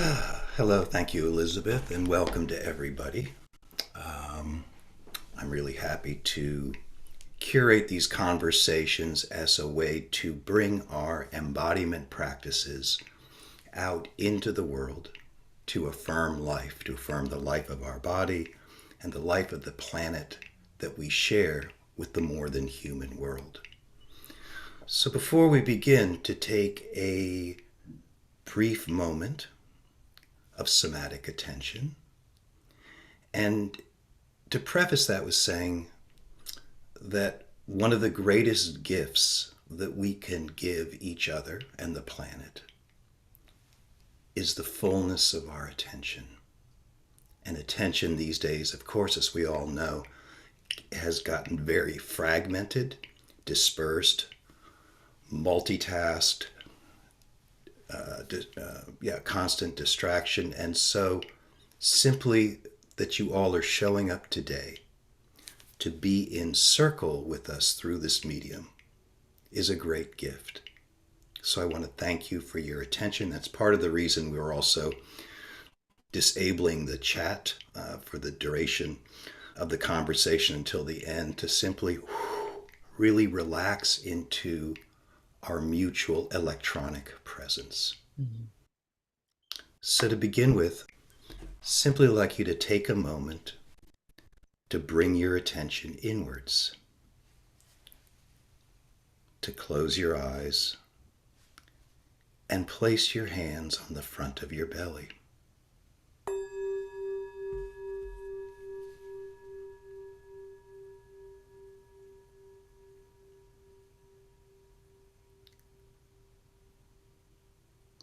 Hello, thank you, Elizabeth, and welcome to everybody. I'm really happy to curate these conversations as a way to bring our embodiment practices out into the world to affirm life, to affirm the life of our body and the life of the planet that we share with the more than human world. So, before we begin, to take a brief moment of somatic attention. And to preface that with saying that one of the greatest gifts that we can give each other and the planet is the fullness of our attention. And attention these days, of course, as we all know, has gotten very fragmented, dispersed, multitasked, constant distraction. And so simply that you all are showing up today to be in circle with us through this medium is a great gift. So I want to thank you for your attention. That's part of the reason we're also disabling the chat for the duration of the conversation until the end, to simply really relax into our mutual electronic presence. Mm-hmm. So to begin with, simply like you to take a moment to bring your attention inwards, to close your eyes and place your hands on the front of your belly.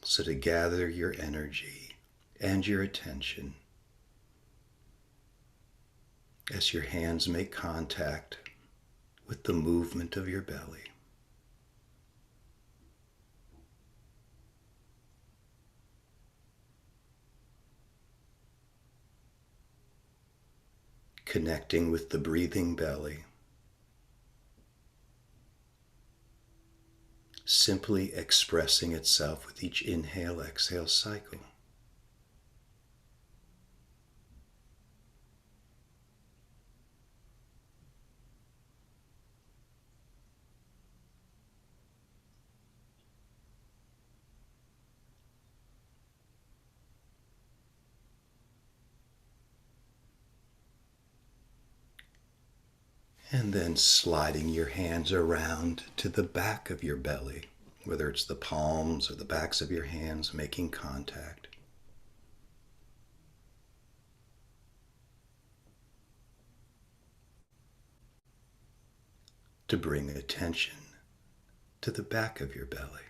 So to gather your energy and your attention as your hands make contact with the movement of your belly. Connecting with the breathing belly. Simply expressing itself with each inhale-exhale cycle. And then sliding your hands around to the back of your belly, whether it's the palms or the backs of your hands making contact. To bring attention to the back of your belly.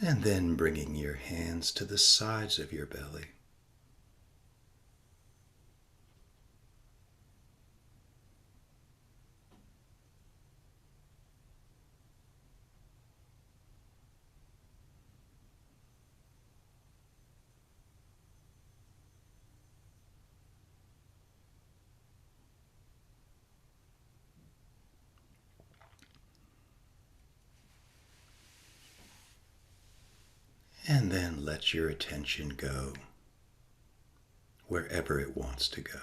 And then bringing your hands to the sides of your belly. And then let your attention go wherever it wants to go.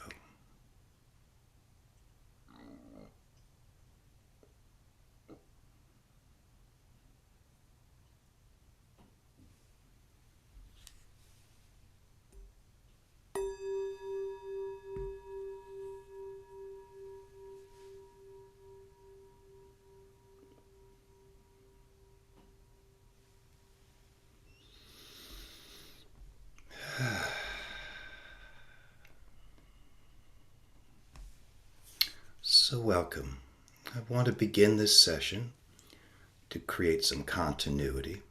So welcome. I want to begin this session to create some continuity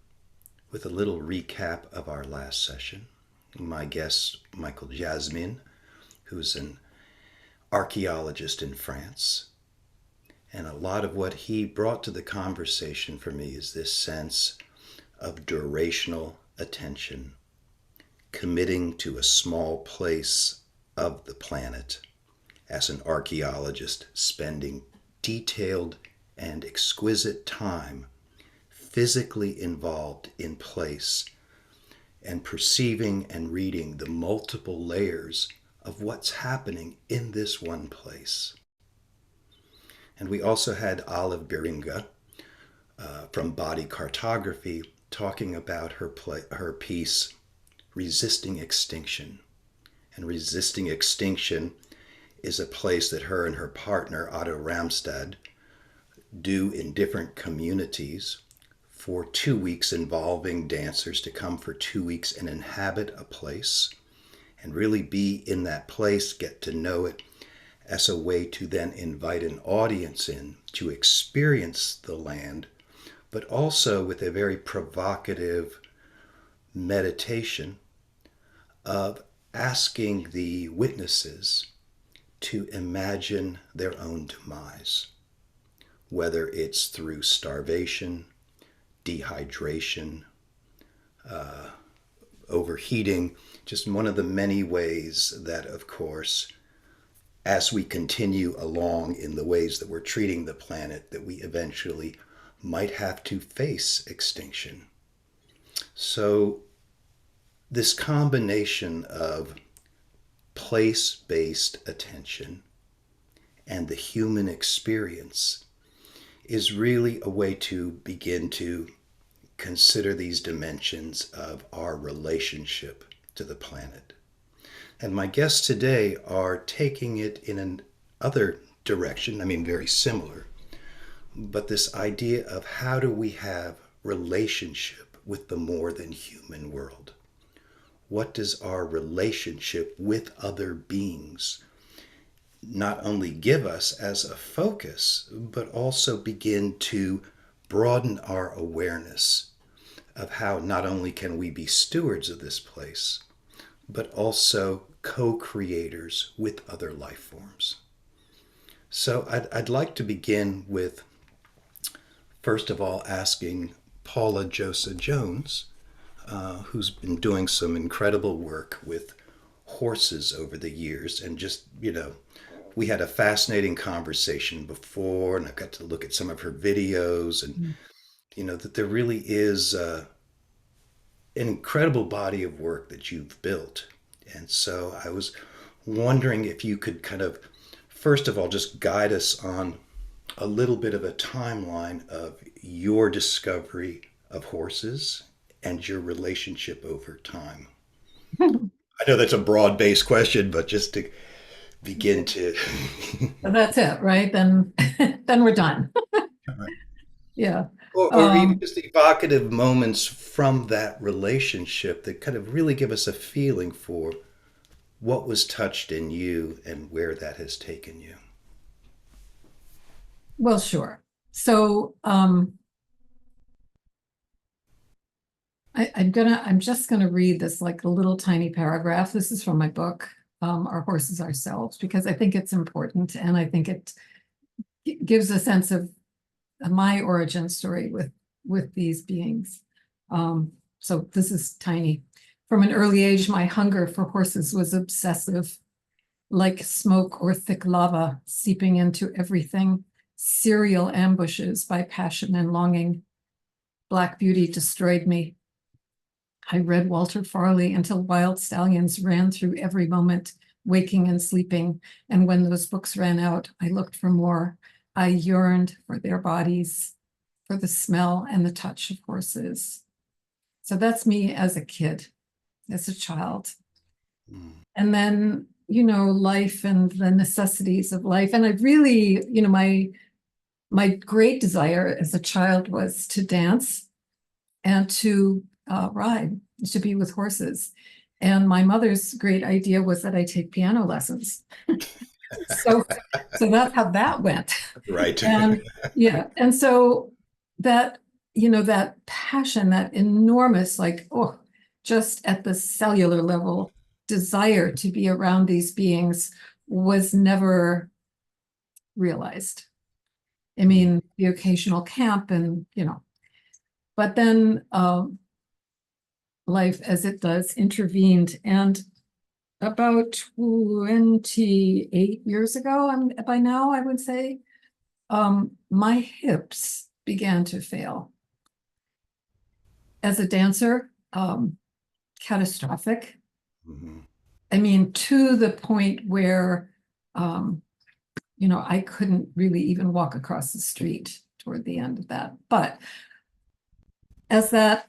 with a little recap of our last session. My guest, Michael Jasmin, who's an archaeologist in France. And a lot of what he brought to the conversation for me is this sense of durational attention, committing to a small place of the planet as an archaeologist, spending detailed and exquisite time physically involved in place and perceiving and reading the multiple layers of what's happening in this one place. And we also had Olive Biringa from Body Cartography talking about her piece, Resisting Extinction. And Resisting Extinction is a place that her and her partner, Otto Ramstad, do in different communities for 2 weeks, involving dancers to come for 2 weeks and inhabit a place and really be in that place, get to know it, as a way to then invite an audience in to experience the land, but also with a very provocative meditation of asking the witnesses to imagine their own demise, whether it's through starvation, dehydration, overheating, just one of the many ways that, of course, as we continue along in the ways that we're treating the planet, that we eventually might have to face extinction. So this combination of place-based attention and the human experience is really a way to begin to consider these dimensions of our relationship to the planet. And my guests today are taking it in another direction, very similar, but this idea of how do we have relationship with the more than human world? What does our relationship with other beings not only give us as a focus, but also begin to broaden our awareness of how not only can we be stewards of this place, but also co-creators with other life forms. So I'd like to begin with, first of all, asking Paula Josa-Jones, who's been doing some incredible work with horses over the years. And just, we had a fascinating conversation before, and I got to look at some of her videos, and, that there really is an incredible body of work that you've built. And so I was wondering if you could kind of, first of all, just guide us on a little bit of a timeline of your discovery of horses and your relationship over time. I know that's a broad-based question, but just to begin to... That's it, right? Then then we're done. Right. Yeah. Or even just evocative moments from that relationship that kind of really give us a feeling for what was touched in you and where that has taken you. Well, sure. So I'm just gonna read this like a little tiny paragraph. This is from my book, Our Horses Ourselves, because I think it's important, and I think it gives a sense of my origin story with these beings. So this is tiny. From an early age, my hunger for horses was obsessive, like smoke or thick lava seeping into everything, serial ambushes by passion and longing. Black Beauty destroyed me. I read Walter Farley until wild stallions ran through every moment, waking and sleeping. And when those books ran out, I looked for more. I yearned for their bodies, for the smell and the touch of horses. So that's me as a kid, as a child. And then, life and the necessities of life. And I really, my great desire as a child was to dance and to ride, to be with horses. And my mother's great idea was that I take piano lessons. So that's how that went. Right. And yeah, and so that that passion, that enormous, like, oh, just at the cellular level, desire to be around these beings was never realized. I mean, the occasional camp and, but then life as it does intervened. And about 28 years ago, by now, I would say, my hips began to fail. As a dancer, catastrophic. Mm-hmm. I mean, to the point where, I couldn't really even walk across the street toward the end of that. But as that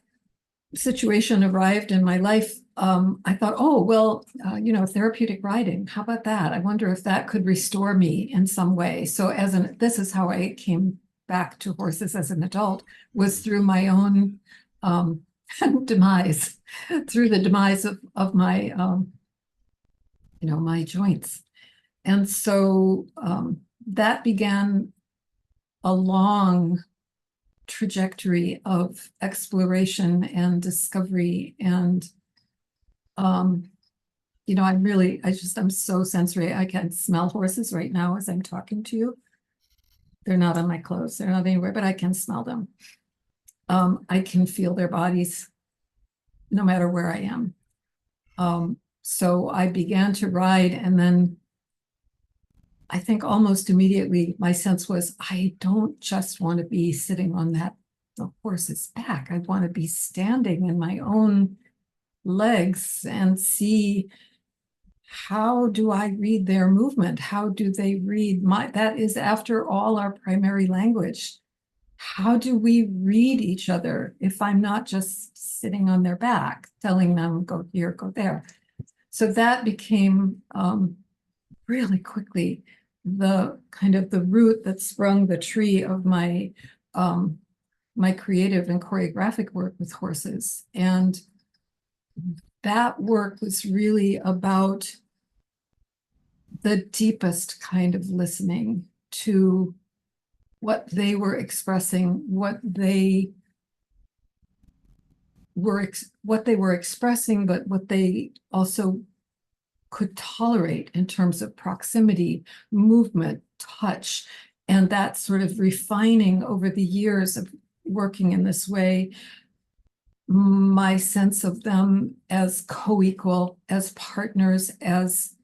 situation arrived in my life, I thought, oh, well, therapeutic riding, how about that? I wonder if that could restore me in some way. So this is how I came back to horses as an adult, was through my own demise, through the demise of my, my joints. And so that began a long trajectory of exploration and discovery. And, I'm so sensory. I can smell horses right now as I'm talking to you. They're not on my clothes. They're not anywhere, but I can smell them. I can feel their bodies no matter where I am. So I began to ride, and then I think almost immediately my sense was, I don't just want to be sitting on the horse's back. I want to be standing in my own legs and see, how do I read their movement? How do they read that is, after all, our primary language. How do we read each other if I'm not just sitting on their back, telling them, go here, go there? So that became really quickly the kind of the root that sprung the tree of my my creative and choreographic work with horses. And that work was really about the deepest kind of listening to what they were expressing, what they were expressing, but what they also could tolerate in terms of proximity, movement, touch, and that sort of refining over the years of working in this way, my sense of them as co-equal, as partners, as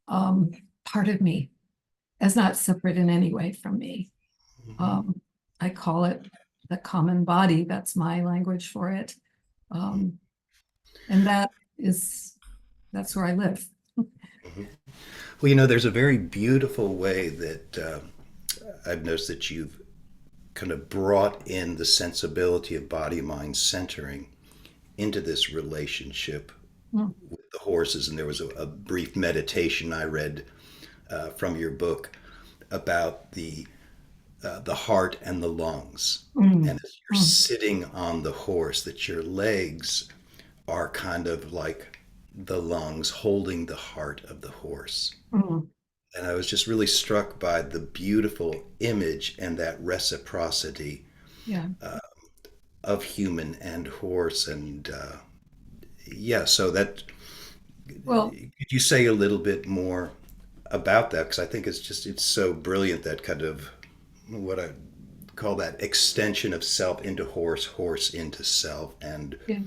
part of me, as not separate in any way from me. I call it the common body. That's my language for it. And that's where I live. Well, there's a very beautiful way that I've noticed that you've kind of brought in the sensibility of body mind centering into this relationship Mm. with the horses. And there was a brief meditation I read from your book about the heart and the lungs. Mm. And as you're sitting on the horse, that your legs are kind of like the lungs holding the heart of the horse. Mm. And I was just really struck by the beautiful image and that reciprocity Yeah. of human and horse. And yeah, so that, Well, could you say a little bit more about that? Because I think it's so brilliant, that kind of what I call that extension of self into horse, horse into self. And yeah.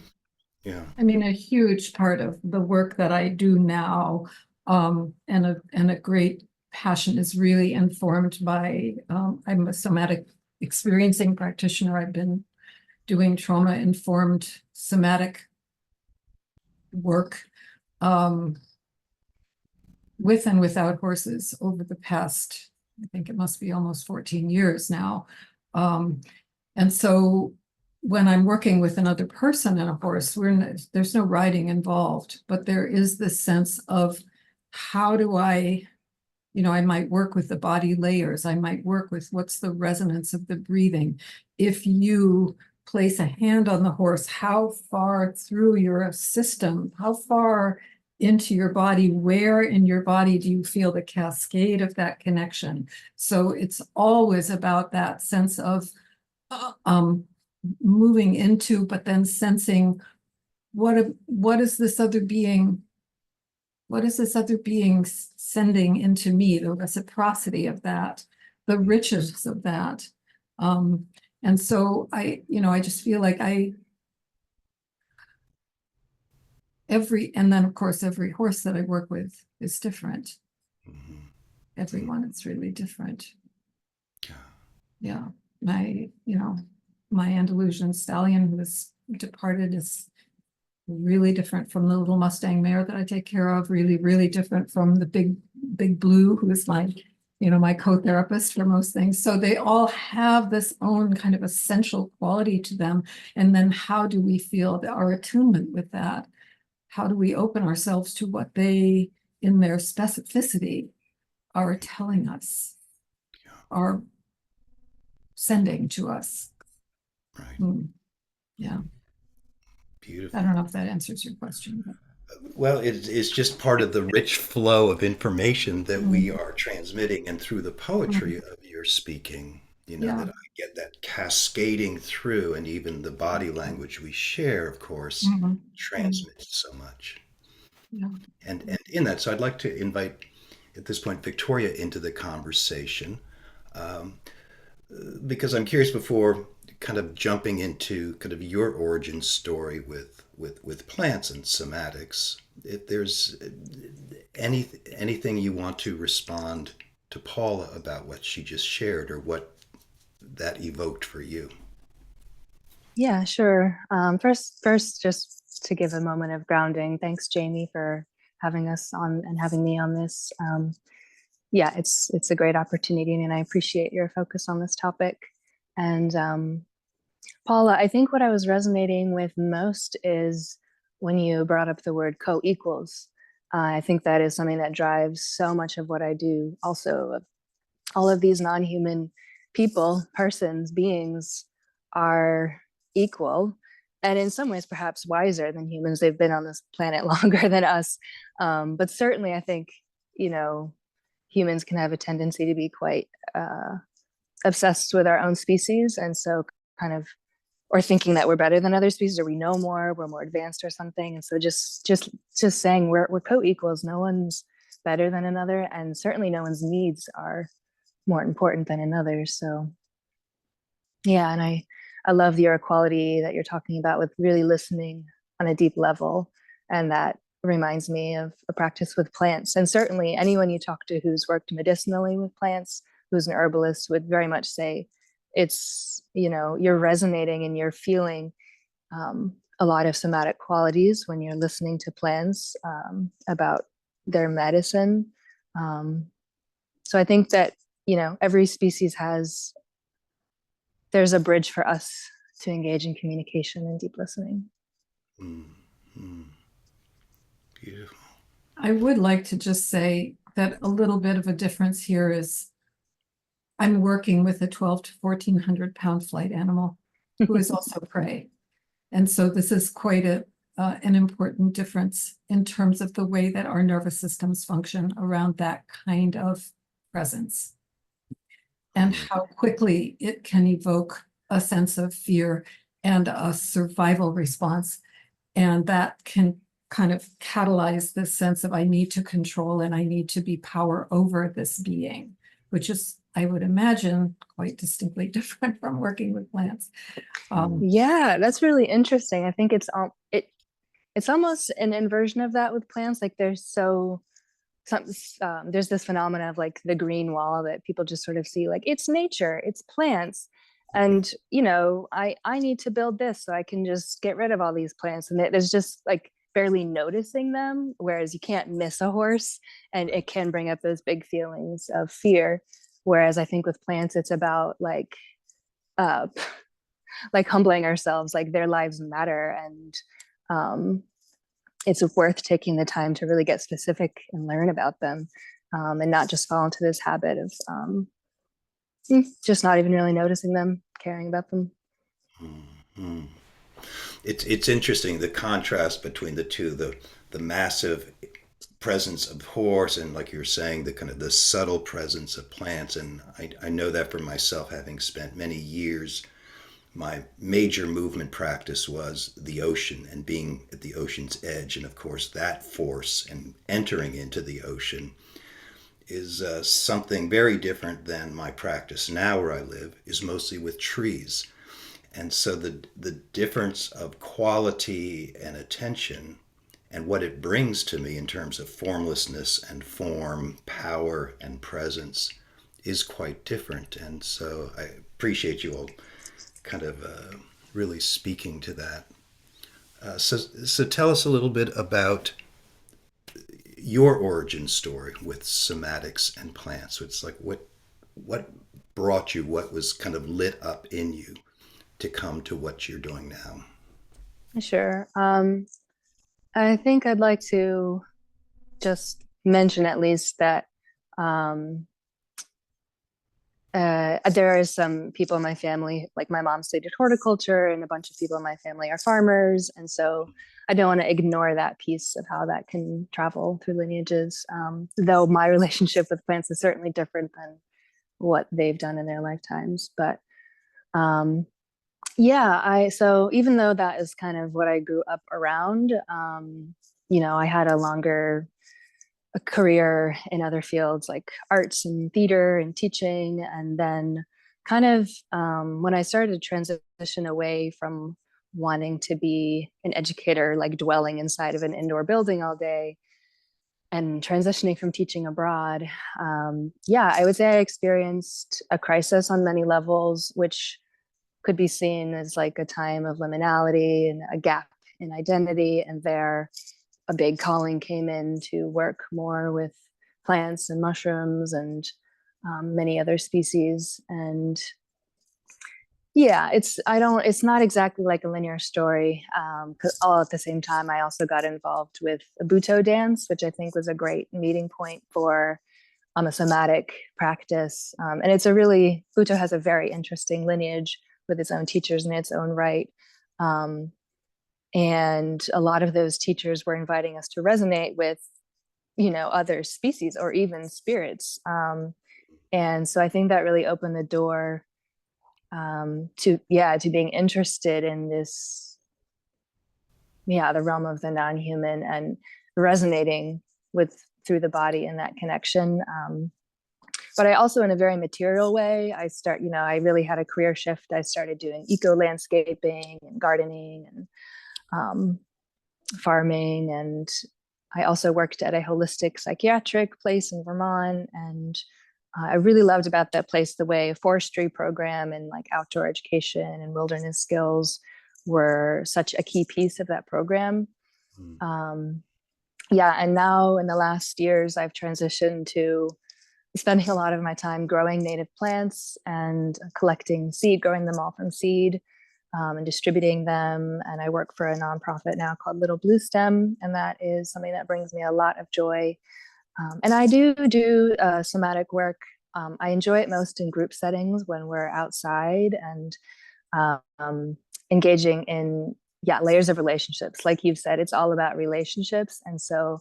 yeah. I mean, a huge part of the work that I do now, and a great passion, is really informed by, I'm a somatic experiencing practitioner. I've been doing trauma-informed somatic work with and without horses over the past, I think it must be almost 14 years now. And so when I'm working with another person and a horse, there's no riding involved, but there is this sense of, how do I might work with the body layers. I might work with what's the resonance of the breathing. If you place a hand on the horse, how far through your system, how far into your body, where in your body do you feel the cascade of that connection? So it's always about that sense of moving into, but then sensing what is this other being? What is this other being sending into me? The reciprocity of that, the richness of that. And so I just feel like and then of course, every horse that I work with is different. Mhm. Everyone is really different. Yeah. Yeah. My Andalusian stallion who has departed is really different from the little Mustang mare that I take care of, really, really different from the big blue, who is my co-therapist for most things. So they all have this own kind of essential quality to them. And then how do we feel our attunement with that? How do we open ourselves to what they, in their specificity, are telling us, Yeah. are sending to us? Right. Yeah. I Beautiful. don't know if that answers your question, but Well, it's just part of the rich flow of information that we mm, are transmitting, and through the mm, poetry of your speaking, yeah. that I get that cascading through, and even the body language we share, of course, Mhm, mm, transmits so much. yeah. And in that, so I'd like to invite at this point Victoria into the conversation, um, because I'm curious before kind of jumping into kind of your origin story with plants and somatics. If there's anything you want to respond to Paula about what she just shared or what that evoked for you. Yeah, sure. First, just to give a moment of grounding, thanks, Jamie, for having us on and having me on this. Yeah, it's a great opportunity, and I appreciate your focus on this topic. And Paula, I think what I was resonating with most is when you brought up the word co-equals. I think that is something that drives so much of what I do. Also, all of these non-human people, persons, beings are equal, and in some ways perhaps wiser than humans. They've been on this planet longer than us, but certainly I think, you know, humans can have a tendency to be quite obsessed with our own species, and so kind of, or thinking that we're better than other species, or we know more, we're more advanced or something. And so just saying we're co-equals, no one's better than another, and certainly no one's needs are more important than another. So yeah, and I love your equality that you're talking about with really listening on a deep level. And that reminds me of a practice with plants. And certainly anyone you talk to who's worked medicinally with plants, who's an herbalist, would very much say it's, you're resonating and you're feeling a lot of somatic qualities when you're listening to plants about their medicine. Um, so I think that, every species there's a bridge for us to engage in communication and deep listening. Mm-hmm. Beautiful. I would like to just say that a little bit of a difference here is I'm working with a 12 to 1400-pound flight animal who is also prey. And so this is quite an important difference in terms of the way that our nervous systems function around that kind of presence, and how quickly it can evoke a sense of fear and a survival response. And that can kind of catalyze this sense of I need to control and I need to be power over this being, which is, I would imagine, quite distinctly different from working with plants. Yeah, that's really interesting. I think it's almost an inversion of that with plants. Like some there's this phenomena of like the green wall that people just sort of see like it's nature, it's plants, and I need to build this so I can just get rid of all these plants, and there's just like barely noticing them, whereas you can't miss a horse, and it can bring up those big feelings of fear. Whereas I think with plants it's about uh like humbling ourselves, like their lives matter, and um it's worth taking the time to really get specific and learn about them, and not just fall into this habit of just not even really noticing them, caring about them. Mm-hmm. It's interesting the contrast between the two, the massive presence of horse and, like you're saying, the kind of the subtle presence of plants. And I know that for myself, having spent many years my major movement practice was the ocean and being at the ocean's edge. And of course, that force and entering into the ocean is something very different than my practice now where I live is mostly with trees. And so the difference of quality and attention and what it brings to me in terms of formlessness and form, power and presence is quite different. And so I appreciate you all kind of really speaking to that. So tell us a little bit about your origin story with somatics and plants. So it's like what brought you, what was kind of lit up in you to come to what you're doing now. Sure. I think I'd like to just mention at least that um, there are some people in my family, like my mom studied horticulture, and a bunch of people in my family are farmers. And so I don't want to ignore that piece of how that can travel through lineages, though my relationship with plants is certainly different than what they've done in their lifetimes. But um, yeah, so even though that is kind of what I grew up around, I had a career in other fields like arts and theater and teaching. And then kind of when I started to transition away from wanting to be an educator, like dwelling inside of an indoor building all day and transitioning from teaching abroad, yeah, I would say I experienced a crisis on many levels, which could be seen as like a time of liminality and a gap in identity. And there, a big calling came in to work more with plants and mushrooms and many other species. And yeah, it's not exactly like a linear story. Because all at the same time, I also got involved with a Buto dance, which I think was a great meeting point for a somatic practice. And Buto has a very interesting lineage with its own teachers in its own right. And a lot of those teachers were inviting us to resonate with, other species or even spirits. And so I think that really opened the door to being interested in this, the realm of the non-human and resonating with through the body in that connection. But I also, in a very material way, I really had a career shift. I started doing eco landscaping and gardening and farming. And I also worked at a holistic psychiatric place in Vermont. And I really loved about that place the way a forestry program and like outdoor education and wilderness skills were such a key piece of that program. Um, and now in the last years, I've transitioned to spending a lot of my time growing native plants and collecting seed, growing them all from seed, and distributing them. And I work for a nonprofit now called Little Blue Stem, and that is something that brings me a lot of joy. And I do somatic work. I enjoy it most in group settings when we're outside and engaging in layers of relationships. Like you've said, it's all about relationships. And so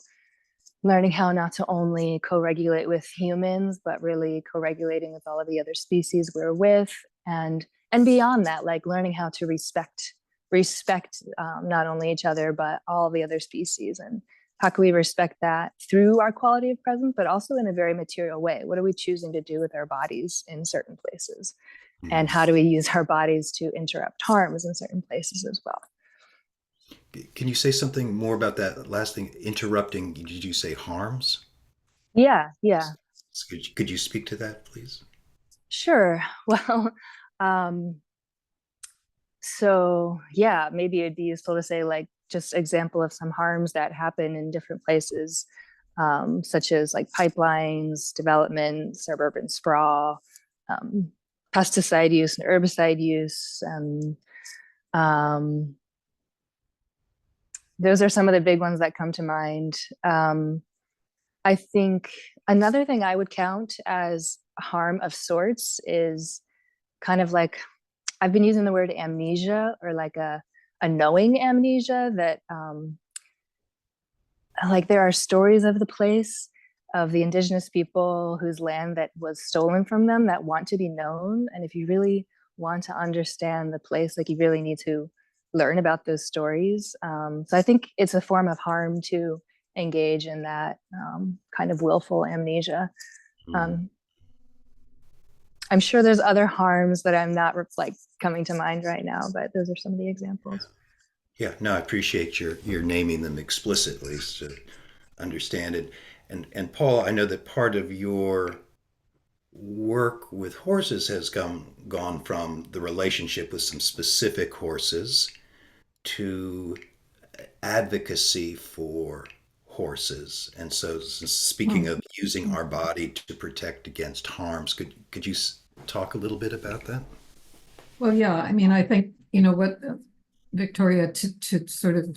learning how not to only co-regulate with humans, but really co-regulating with all of the other species we're with, and beyond that, like learning how to respect not only each other, but all the other species. And how can we respect that through our quality of presence, but also in a very material way? What are we choosing to do with our bodies in certain places? And how do we use our bodies to interrupt harms in certain places as well? Can you say something more about that last thing? Interrupting, did you say harms? Yeah. Could you speak to that, please? Sure. Well, um, so yeah, maybe it'd be useful to say like just example of some harms that happen in different places, such as like pipelines, development, suburban sprawl, um, pesticide use and herbicide use. Um, those are some of the big ones that come to mind. I think another thing I would count as harm of sorts is kind of like, I've been using the word amnesia, or like a knowing amnesia, that like there are stories of the place, of the indigenous people whose land that was stolen from them, that want to be known. And if you really want to understand the place, like you really need to learn about those stories. So I think it's a form of harm to engage in that kind of willful amnesia. Mm. Um, I'm sure there's other harms that I'm not like coming to mind right now, but those are some of the examples. Yeah, no, I appreciate your naming them explicitly to understand it. And Paul, I know that part of your work with horses has gone from the relationship with some specific horses to advocacy for horses. And so, speaking Hmm. of using our body to protect against harms, could you talk a little bit about that? Well, yeah, I mean, I think, what Victoria, to sort of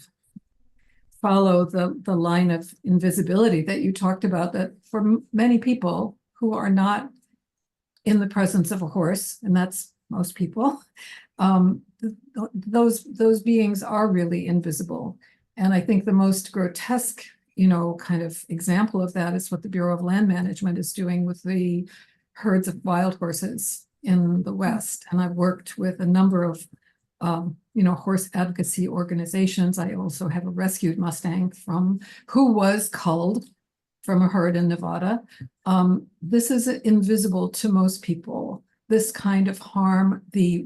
follow the line of invisibility that you talked about, that for many people who are not in the presence of a horse, and that's most people, those beings are really invisible. And I think the most grotesque, kind of example of that is what the Bureau of Land Management is doing with the herds of wild horses in the West. And I've worked with a number of horse advocacy organizations. I also have a rescued Mustang who was culled from a herd in Nevada. This is invisible to most people. This kind of harm, the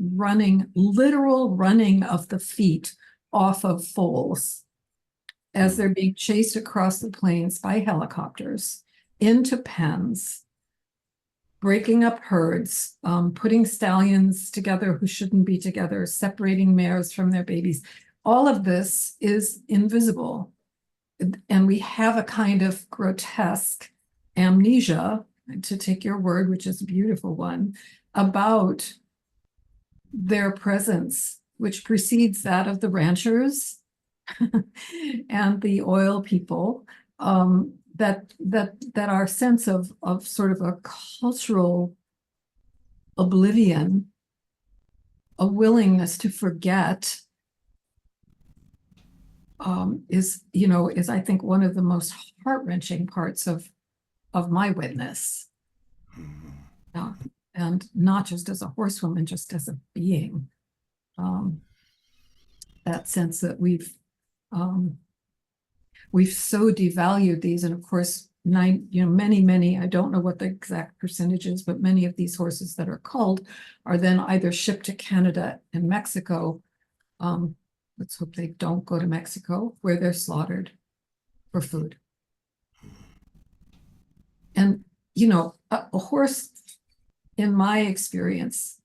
literal running of the feet off of foals as Mm. they're being chased across the plains by helicopters into pens, breaking up herds, putting stallions together who shouldn't be together, separating mares from their babies. All of this is invisible. And we have a kind of grotesque amnesia, to take your word, which is a beautiful one, about their presence, which precedes that of the ranchers and the oil people. That our sense of sort of a cultural oblivion, a willingness to forget, is I think one of the most heart-wrenching parts of my witness. Mm. Uh, and not just as a horsewoman, just as a being. Um, that sense that we've so devalued these, and of course, many, I don't know what the exact percentage is, but many of these horses that are culled are then either shipped to Canada and Mexico. Let's hope they don't go to Mexico, where they're slaughtered for food. And a horse, in my experience,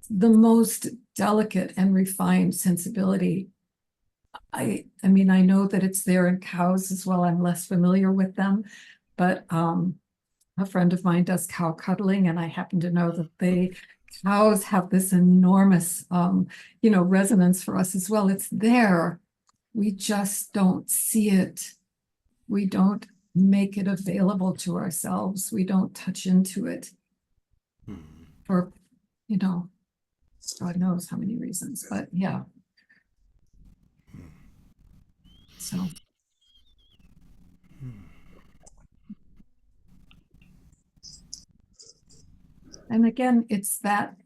the most delicate and refined sensibility. I mean, I know that it's there in cows as well. I'm less familiar with them, but a friend of mine does cow cuddling, and I happen to know that cows have this enormous resonance for us as well. It's there. We just don't see it. We don't make it available to ourselves. We don't touch into it Mm. for, God knows how many reasons, but yeah. So, and again, it's that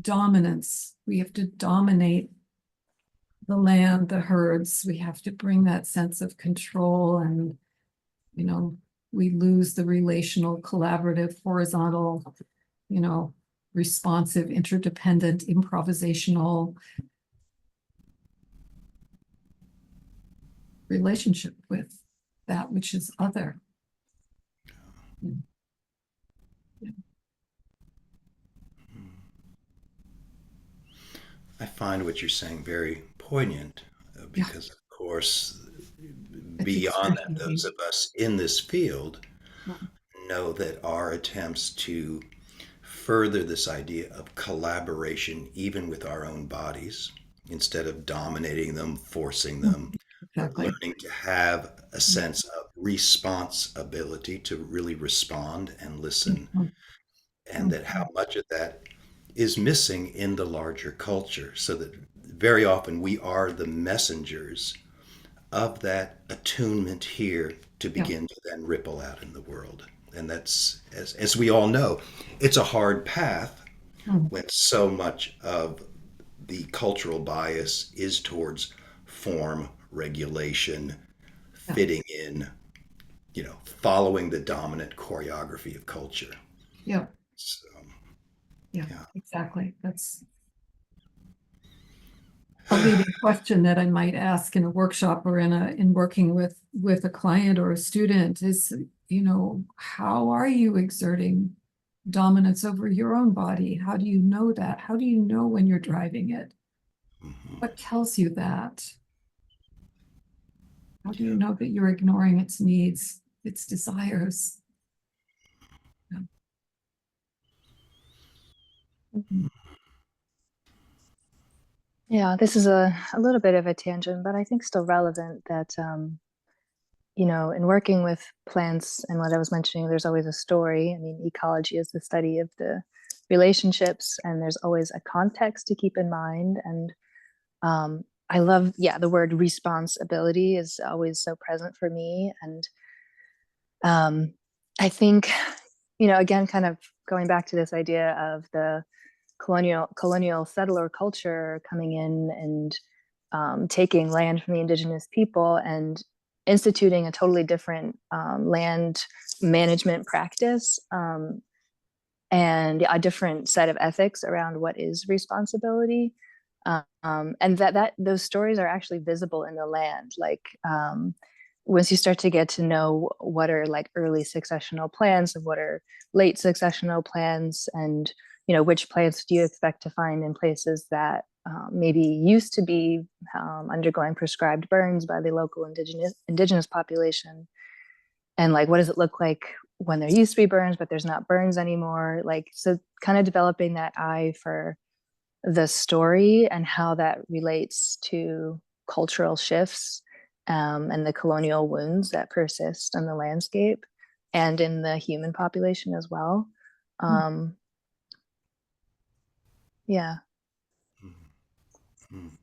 dominance. We have to dominate the land, the herds. We have to bring that sense of control, and, we lose the relational, collaborative, horizontal, responsive, interdependent, improvisational relationship with that which is other. I find what you're saying very poignant Yeah, because, of course, it's beyond that, those excruciating. of us in this field Yeah. know that our attempts to further this idea of collaboration, even with our own bodies, instead of dominating them, forcing them, but Exactly. learning to have a sense of responsibility to really respond and listen, Mhm. and that how Mhm. much of that is missing in the larger culture. So that very often we are the messengers of that attunement here to Yeah. begin to then ripple out in the world. And that's, as we all know, it's a hard path, Mm. when so much of the cultural bias is towards form, regulation, Yeah, fitting in, following the dominant choreography of culture. yeah, So, yeah, yeah. exactly. That's a leading question that I might ask in a workshop or in working with a client or a student is, how are you exerting dominance over your own body? How do you know that? How do you know when you're driving it? Mhm. What tells you that? How do Yeah. you know that you're ignoring its needs, its desires? Yeah. Mhm. Yeah, this is a little bit of a tangent, but I think still relevant that, in working with plants and what I was mentioning, there's always a story. I mean, ecology is the study of the relationships, and there's always a context to keep in mind. And I love, yeah, the word responsibility is always so present for me. And I think, again, kind of going back to this idea of the colonial settler culture coming in and taking land from the indigenous people and instituting a totally different land management practice, and a different set of ethics around what is responsibility. And that those stories are actually visible in the land. Like, once you start to get to know what are like early successional plans and what are late successional plans, and which plants do you expect to find in places that maybe used to be undergoing prescribed burns by the local indigenous population, and like what does it look like when there used to be burns but there's not burns anymore. Like, so kind of developing that eye for the story and how that relates to cultural shifts, and the colonial wounds that persist in the landscape and in the human population as well. um, yeah. Mhm.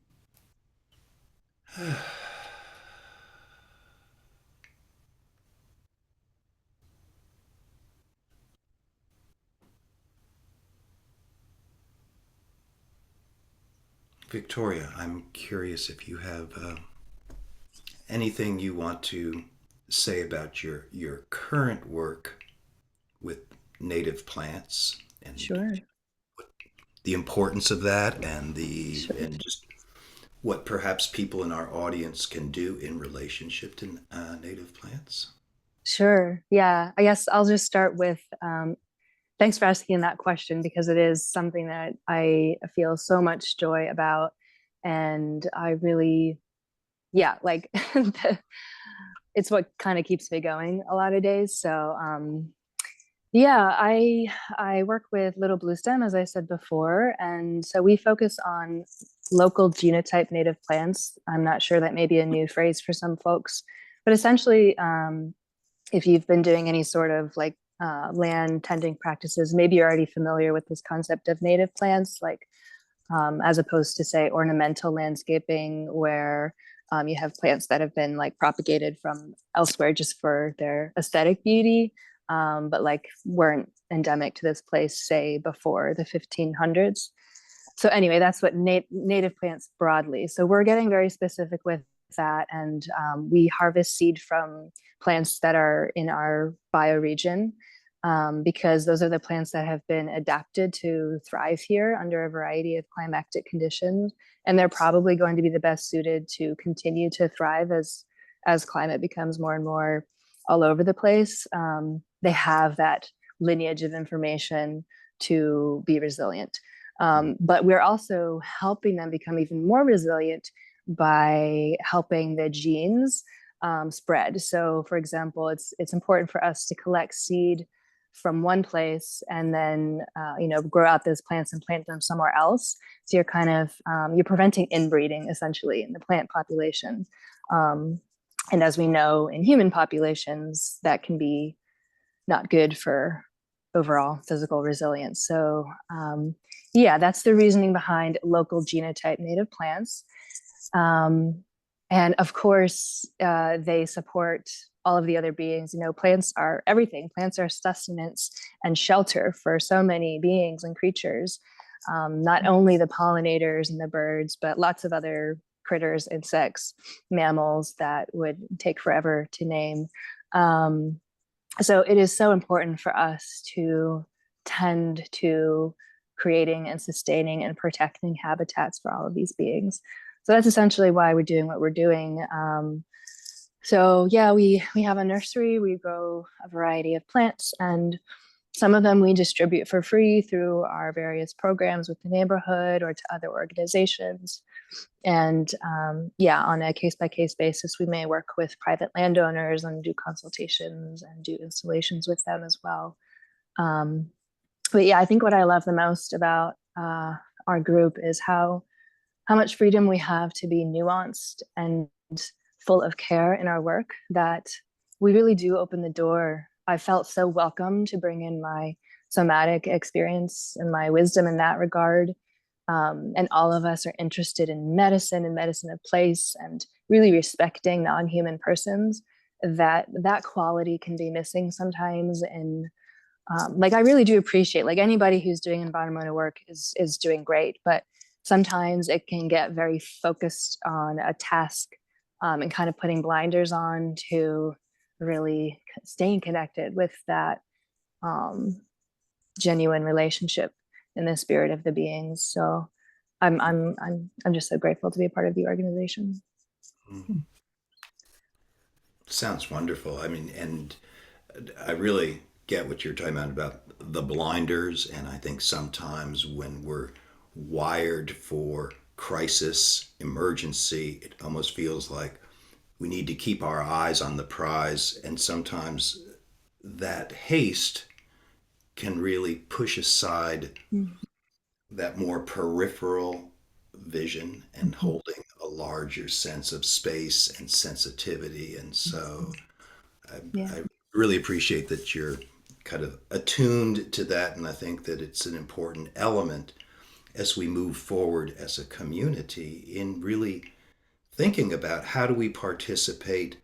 Victoria, I'm curious if you have anything you want to say about your current work with native plants and Sure. the importance of that Sure. and just what perhaps people in our audience can do in relationship to native plants. Sure. Yeah, I guess I'll just start with thanks for asking that question, because it is something that I feel so much joy about. And I really, yeah, like it's what kind of keeps me going a lot of days. So yeah, I work with Little Blue Stem, as I said before, and so we focus on local genotype native plants. I'm not sure, that may be a new phrase for some folks, but essentially, if you've been doing any sort of like land tending practices, maybe you're already familiar with this concept of native plants, like as opposed to say ornamental landscaping, where you have plants that have been like propagated from elsewhere just for their aesthetic beauty, but like weren't endemic to this place, say before the 1500s. So anyway, that's what native plants broadly. So we're getting very specific with that, and we harvest seed from plants that are in our bioregion, because those are the plants that have been adapted to thrive here under a variety of climatic conditions, and they're probably going to be the best suited to continue to thrive as climate becomes more and more all over the place. They have that lineage of information to be resilient. But we're also helping them become even more resilient by helping the genes spread. So, for example, it's important for us to collect seed from one place and then grow out those plants and plant them somewhere else. So you're kind of you're preventing inbreeding essentially in the plant population. Um, and as we know in human populations, that can be not good for overall physical resilience. So yeah, that's the reasoning behind local genotype native plants. Um, And of course, they support all of the other beings. You know, plants are everything. Plants are sustenance and shelter for so many beings and creatures. Not only the pollinators and the birds, but lots of other critters, insects, mammals that would take forever to name. So it is so important for us to tend to creating and sustaining and protecting habitats for all of these beings. So that's essentially why we're doing what we're doing. So yeah, we have a nursery. We grow a variety of plants, and some of them we distribute for free through our various programs with the neighborhood or to other organizations. And yeah, on a case-by-case basis, we may work with private landowners and do consultations and do installations with them as well. But yeah, I think what I love the most about our group is how much freedom we have to be nuanced and full of care in our work, that we really do open the door. I felt so welcome to bring in my somatic experience and my wisdom in that regard. And all of us are interested in medicine and medicine of place and really respecting non-human persons. That quality can be missing sometimes. And like, I really do appreciate, like, anybody who's doing environmental work is doing great, but sometimes it can get very focused on a task and kind of putting blinders on to really staying connected with that genuine relationship in the spirit of the beings. So I'm just so grateful to be a part of the organization. Mm. Sounds wonderful. I mean, and I really get what you're talking about the blinders. And I think sometimes when we're wired for crisis, emergency, it almost feels like we need to keep our eyes on the prize. And sometimes that haste can really push aside that more peripheral vision and holding a larger sense of space and sensitivity. And so Yeah. I really appreciate that you're kind of attuned to that. And I think that it's an important element as we move forward as a community in really thinking about how do we participate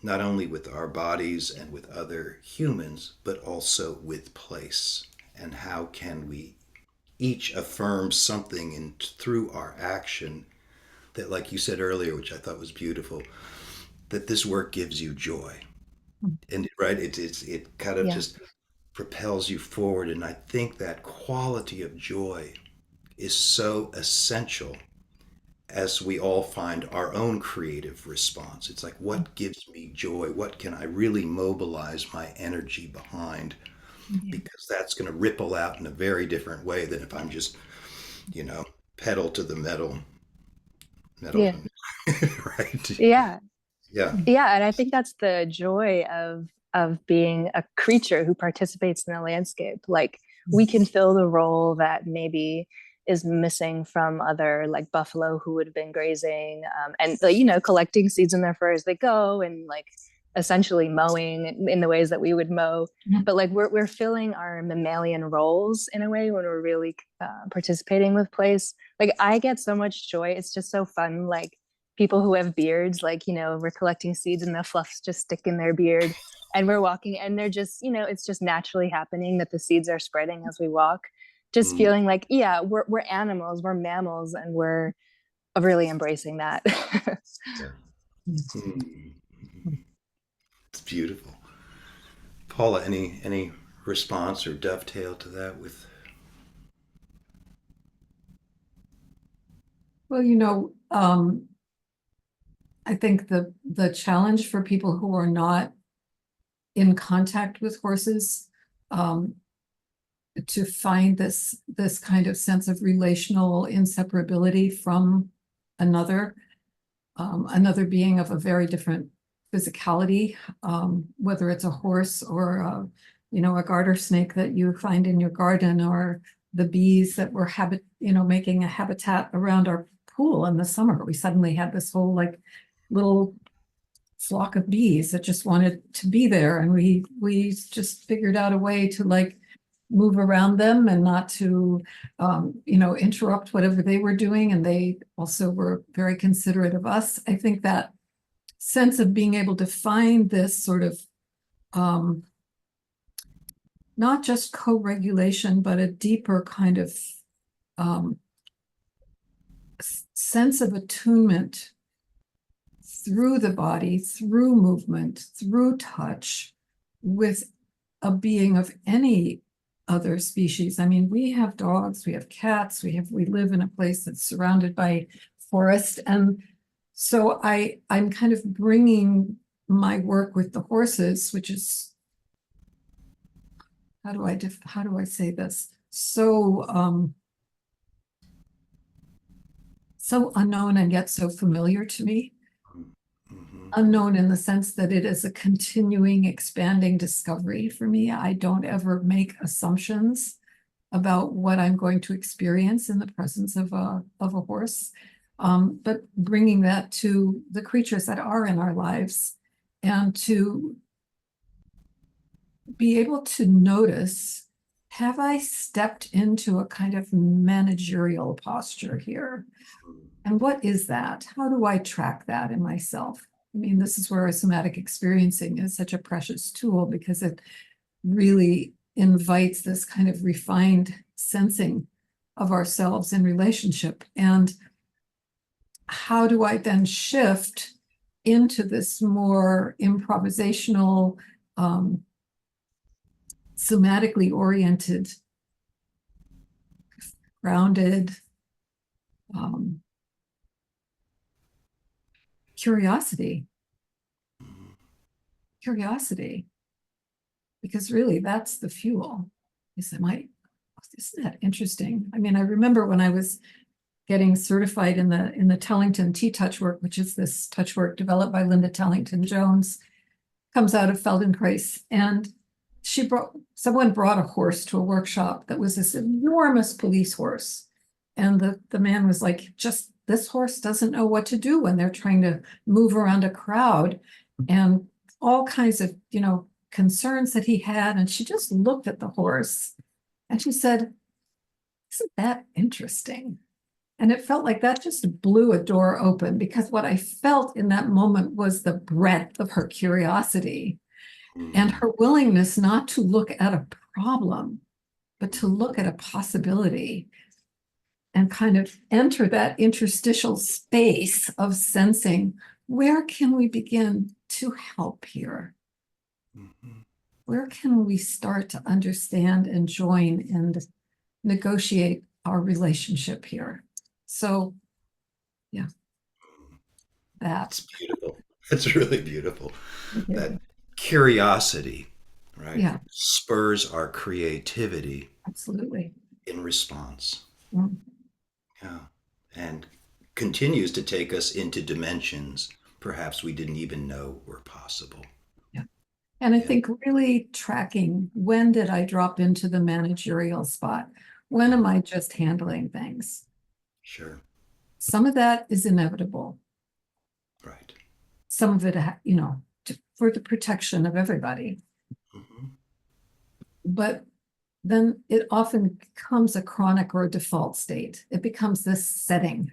not only with our bodies and with other humans, but also with place. And how can we each affirm something in, through our action that, like you said earlier, which I thought was beautiful, that this work gives you joy. And right, it kind of Yeah. just propels you forward. And I think that quality of joy is so essential as we all find our own creative response. It's like, what gives me joy? What can I really mobilize my energy behind? Yeah. Because that's going to ripple out in a very different way than if I'm just, you know, pedal to the metal, Yeah. right? Yeah. Yeah. Yeah. And I think that's the joy of being a creature who participates in the landscape. Like, we can fill the role that maybe is missing from other, like buffalo who would have been grazing and collecting seeds in their fur as they go, and like essentially mowing in the ways that we would mow. But like we're filling our mammalian roles in a way when we're really participating with place. Like, I get so much joy. It's just so fun. Like, people who have beards, like, we're collecting seeds and the fluffs just stick in their beard, and we're walking and they're just, it's just naturally happening that the seeds are spreading as we walk. Just Mm, feeling like, yeah, we're animals, we're mammals, and we're really embracing that. yeah. Mm, it's beautiful. Paula, any response or dovetail to that with? Well, I think the challenge for people who are not in contact with horses, to find this kind of sense of relational inseparability from another being of a very different physicality, whether it's a horse or a garter snake that you find in your garden, or the bees that were making a habitat around our pool in the summer. We suddenly had this whole like little flock of bees that just wanted to be there, and we just figured out a way to like move around them and not to, interrupt whatever they were doing. And they also were very considerate of us. I think that sense of being able to find this sort of not just co-regulation, but a deeper kind of sense of attunement through the body, through movement, through touch, with a being of any other species. I mean, we have dogs, we have cats, we live in a place that's surrounded by forest. And so I'm kind of bringing my work with the horses, which is, how do I say this? So so unknown and yet so familiar to me. Mhm. Unknown in the sense that it is a continuing, expanding discovery for me. I don't ever make assumptions about what I'm going to experience in the presence of a horse, but bringing that to the creatures that are in our lives, and to be able to notice, have I stepped into a kind of managerial posture here? And what is that? How do I track that in myself? I mean, this is where somatic experiencing is such a precious tool, because it really invites this kind of refined sensing of ourselves in relationship. And how do I then shift into this more improvisational, somatically oriented, grounded curiosity? Curiosity, because really that's the fuel. Isn't that interesting? I mean, I remember when I was getting certified in the Tellington T-Touch work, which is this touch work developed by Linda Tellington-Jones, comes out of Feldenkrais, and someone brought a horse to a workshop that was this enormous police horse. And the man was like, just this horse doesn't know what to do when they're trying to move around a crowd, and all kinds of, concerns that he had. And she just looked at the horse and she said, isn't that interesting? And it felt like that just blew a door open, because what I felt in that moment was the breadth of her curiosity and her willingness not to look at a problem, but to look at a possibility and kind of enter that interstitial space of sensing, where can we begin to help here? Where can we start to understand and join and negotiate our relationship here? So, yeah, that. It's beautiful. It's really beautiful. Yeah, That curiosity, right, yeah, spurs our creativity absolutely. in response. Mm, Yeah. And continues to take us into dimensions perhaps we didn't even know were possible. yeah. And I Yeah, think really tracking, when did I drop into the managerial spot? When am I just handling things? sure. Some of that is inevitable. Right. Some of it, for the protection of everybody. Hmm. But then it often becomes a chronic or a default state. It becomes this setting.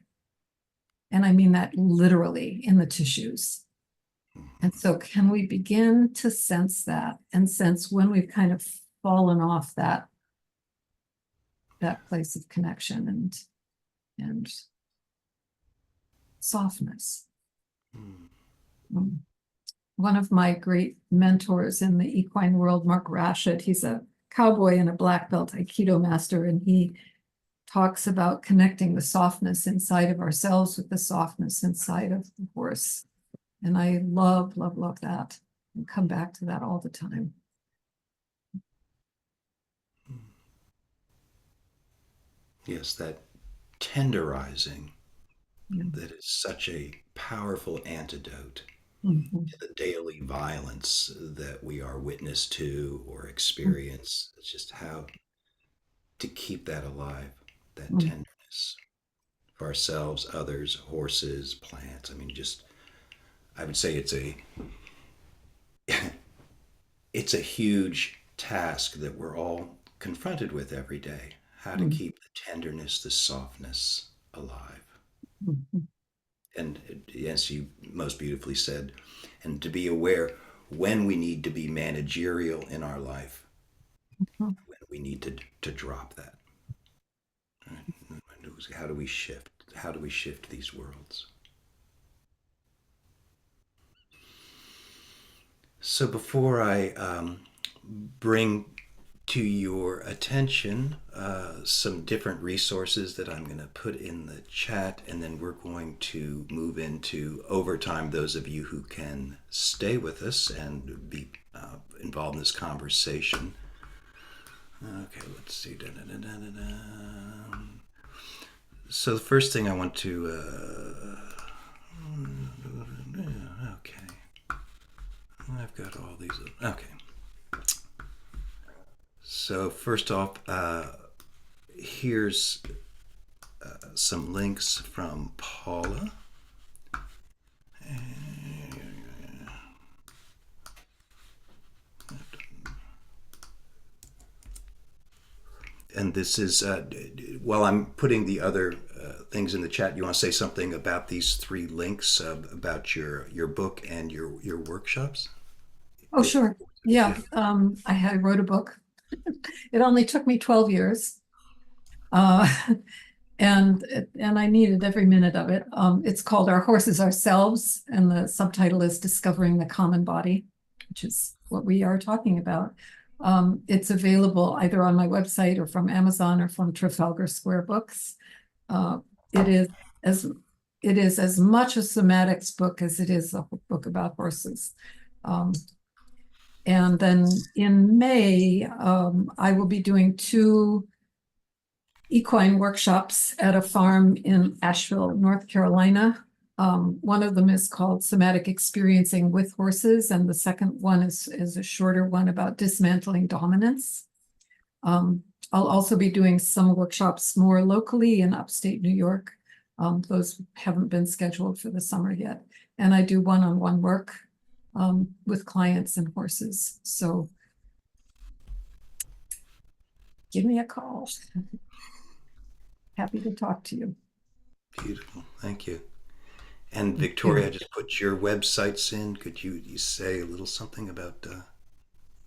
And I mean that literally in the tissues. And so can we begin to sense that, and sense when we've kind of fallen off that place of connection and softness? Mm. One of my great mentors in the equine world, Mark Rashid, he's a cowboy and a black belt Aikido master, and he talks about connecting the softness inside of ourselves with the softness inside of the horse. And I love, love, love that, and come back to that all the time. Yes, that tenderizing Yeah. that is such a powerful antidote Mhm. to the daily violence that we are witness to or experience. It's just how to keep that alive, that Mhm. tenderness for ourselves, others, horses, plants. I mean, just I would say it's a huge task that we're all confronted with every day. How to Mm, keep the tenderness, the softness alive. mm, And as you most beautifully said, and to be aware when we need to be managerial in our life, mm. when we need to drop that. How do we shift? How do we shift these worlds? So before I bring to your attention some different resources that I'm going to put in the chat, and then we're going to move into overtime. Those of you who can stay with us and be involved in this conversation. Okay, let's see. Da, da, da, da, da, da. So the first thing I want to. Okay, I've got all these. Okay. So first off, here's some links from Paula. And this is, while I'm putting the other things in the chat, you want to say something about these three links about your book and your workshops? Oh, sure. Yeah, Yeah. I wrote a book. It only took me 12 years. Uh, and I needed every minute of it. It's called Our Horses Ourselves, and the subtitle is Discovering the Common Body, which is what we are talking about. It's available either on my website or from Amazon or from Trafalgar Square Books. Uh, it is as it is as much a somatics book as it is a book about horses. Um, and then in May, I will be doing two equine workshops at a farm in Asheville, North Carolina. One of them is called Somatic Experiencing with Horses, and the second one is a shorter one about dismantling dominance. I'll also be doing some workshops more locally in upstate New York. Those haven't been scheduled for the summer yet. And I do one-on-one work with clients and horses. So give me a call. Happy to talk to you. Beautiful. Thank you. And Thank you. Victoria, I just put your websites in. Could you say a little something about?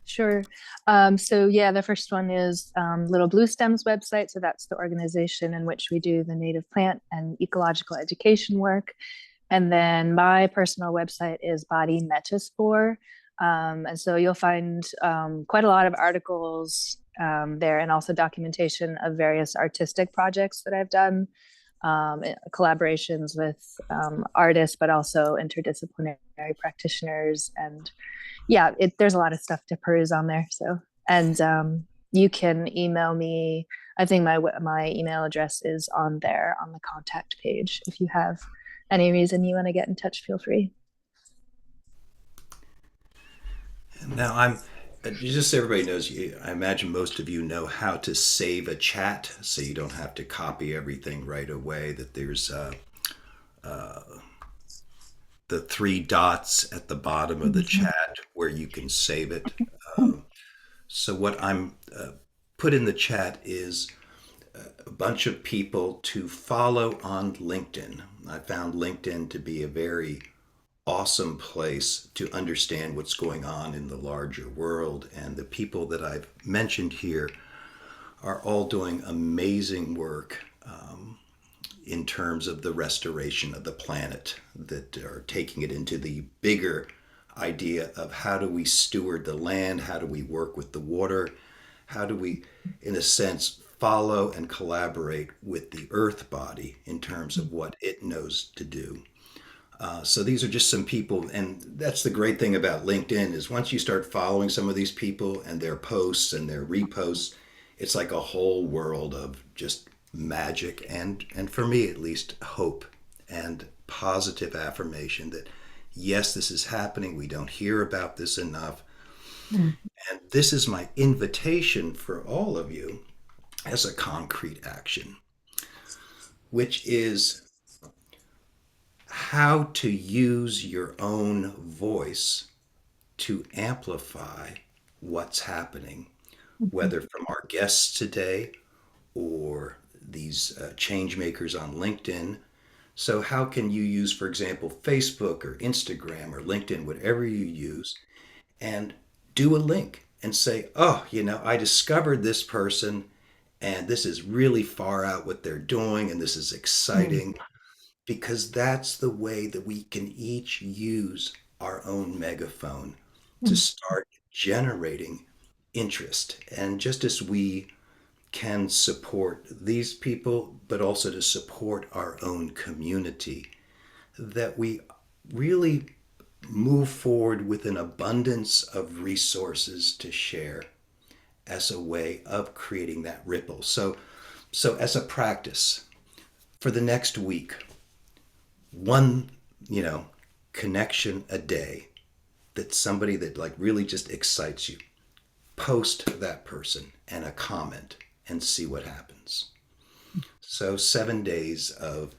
Sure. So yeah, the first one is Little Blue Stem's website. So that's the organization in which we do the native plant and ecological education work. And then my personal website is Body Metaspore. And so you'll find quite a lot of articles there, and also documentation of various artistic projects that I've done, collaborations with artists, but also interdisciplinary practitioners. And yeah, there's a lot of stuff to peruse on there. So, and you can email me. I think my email address is on there on the contact page. If you have any reason you want to get in touch, feel free. Now I'm. Just so everybody knows, I imagine most of you know how to save a chat, so you don't have to copy everything right away. That there's the three dots at the bottom of the Mhm. chat where you can save it. So what I'm put in the chat is a bunch of people to follow on LinkedIn. I found LinkedIn to be a very awesome place to understand what's going on in the larger world. And the people that I've mentioned here are all doing amazing work in terms of the restoration of the planet, that are taking it into the bigger idea of how do we steward the land, how do we work with the water, how do we, in a sense, follow and collaborate with the earth body in terms of what it knows to do. So these are just some people, and that's the great thing about LinkedIn is once you start following some of these people and their posts and their reposts, it's like a whole world of just magic and for me at least hope and positive affirmation that yes, this is happening. We don't hear about this enough, Mm. and this is my invitation for all of you as a concrete action, which is how to use your own voice to amplify what's happening Mhm. whether from our guests today or these change makers on LinkedIn. So, how can you use, for example, Facebook or Instagram or LinkedIn, whatever you use, and do a link and say, oh, I discovered this person and this is really far out what they're doing and this is Mm, exciting, because that's the way that we can each use our own megaphone to mm, start generating interest. And just as we can support these people, but also to support our own community, that we really move forward with an abundance of resources to share as a way of creating that ripple. So as a practice for the next week, one, you know, connection a day, that somebody that like really just excites you, post that person and a comment and see what happens. So 7 days of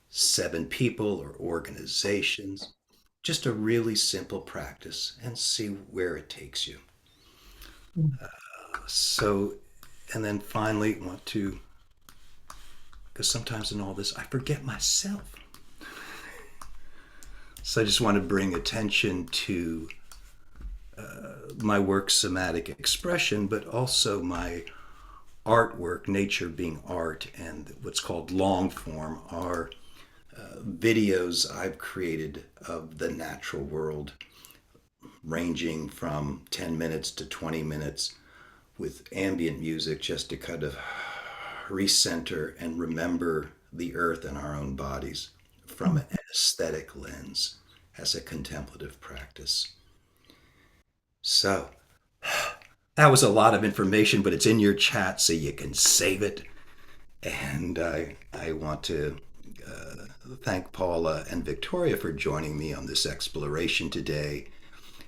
7 people or organizations, just a really simple practice and see where it takes you. mm. So, and then finally, want to, because sometimes in all this, I forget myself. So I just want to bring attention to my work, somatic expression, but also my artwork, nature being art, and what's called long form are videos I've created of the natural world, ranging from 10 minutes to 20 minutes with ambient music just to kind of recenter and remember the earth and our own bodies from an aesthetic lens as a contemplative practice. So, that was a lot of information, but it's in your chat so you can save it. And I want to thank Paula and Victoria for joining me on this exploration today.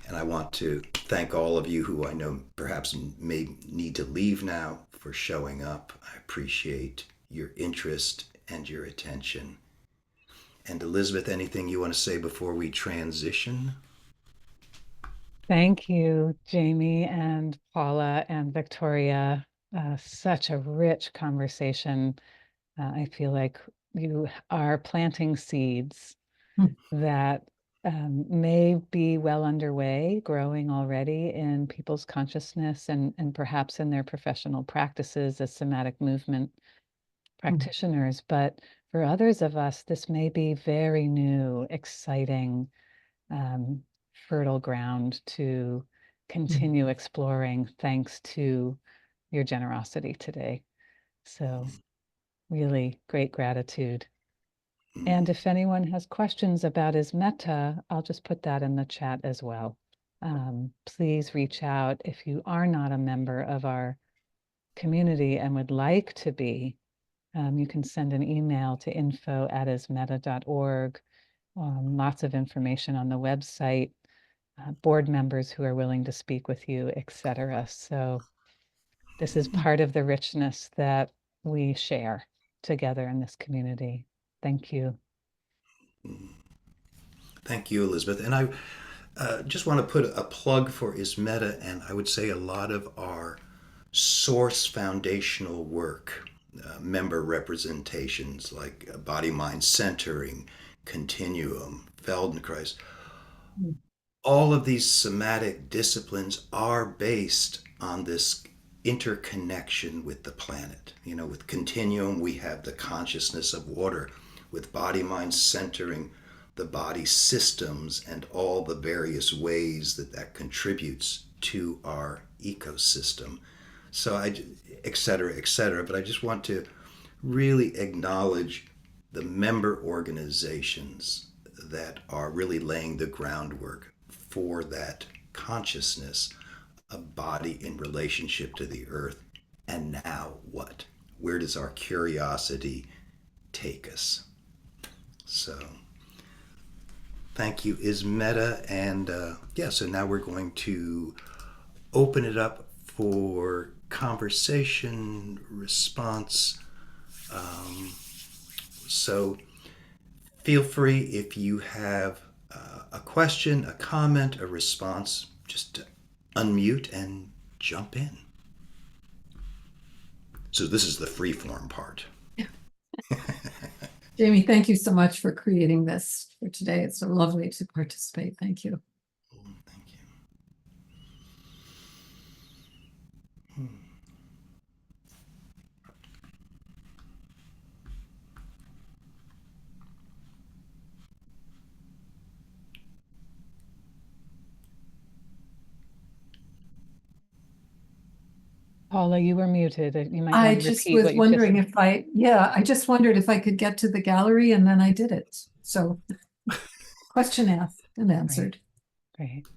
And I want to thank all of you who I know perhaps may need to leave now for showing up. I appreciate your interest and your attention. And Elizabeth, anything you want to say before we transition? Thank you, Jamie and Paula and Victoria. Such a rich conversation. I feel like you are planting seeds Mm. that may be well underway, growing already in people's consciousness and perhaps in their professional practices as somatic movement Mm. practitioners. But for others of us, this may be very new, exciting, um, fertile ground to continue exploring thanks to your generosity today. So, really great gratitude. And if anyone has questions about ISMETA, I'll just put that in the chat as well. Please reach out if you are not a member of our community and would like to be. You can send an email to info@ismeta.org. Lots of information on the website, board members who are willing to speak with you, etc. So this is part of the richness that we share together in this community. Thank you. Thank you, Elizabeth. And I just want to put a plug for ISMETA, and I would say a lot of our source foundational work, member representations like body mind centering, continuum, Feldenkrais, Mm, all of these somatic disciplines are based on this interconnection with the planet. With continuum, we have the consciousness of water. With body mind centering, the body systems and all the various ways that contributes to our ecosystem. So et cetera, et cetera. But I just want to really acknowledge the member organizations that are really laying the groundwork for that consciousness of body in relationship to the earth. And now what? Where does our curiosity take us? So thank you, Ismeta. And yeah, so now we're going to open it up for conversation, response. So feel free if you have a question, a comment, a response, just to unmute and jump in. So this is the free form part. Jamie, thank you so much for creating this for today. It's so lovely to participate. Thank you. Thank you. Paula, you were muted. You might I want to just repeat was what you wondering just if I just wondered if I could get to the gallery, and then I did it. So question asked and answered. Great.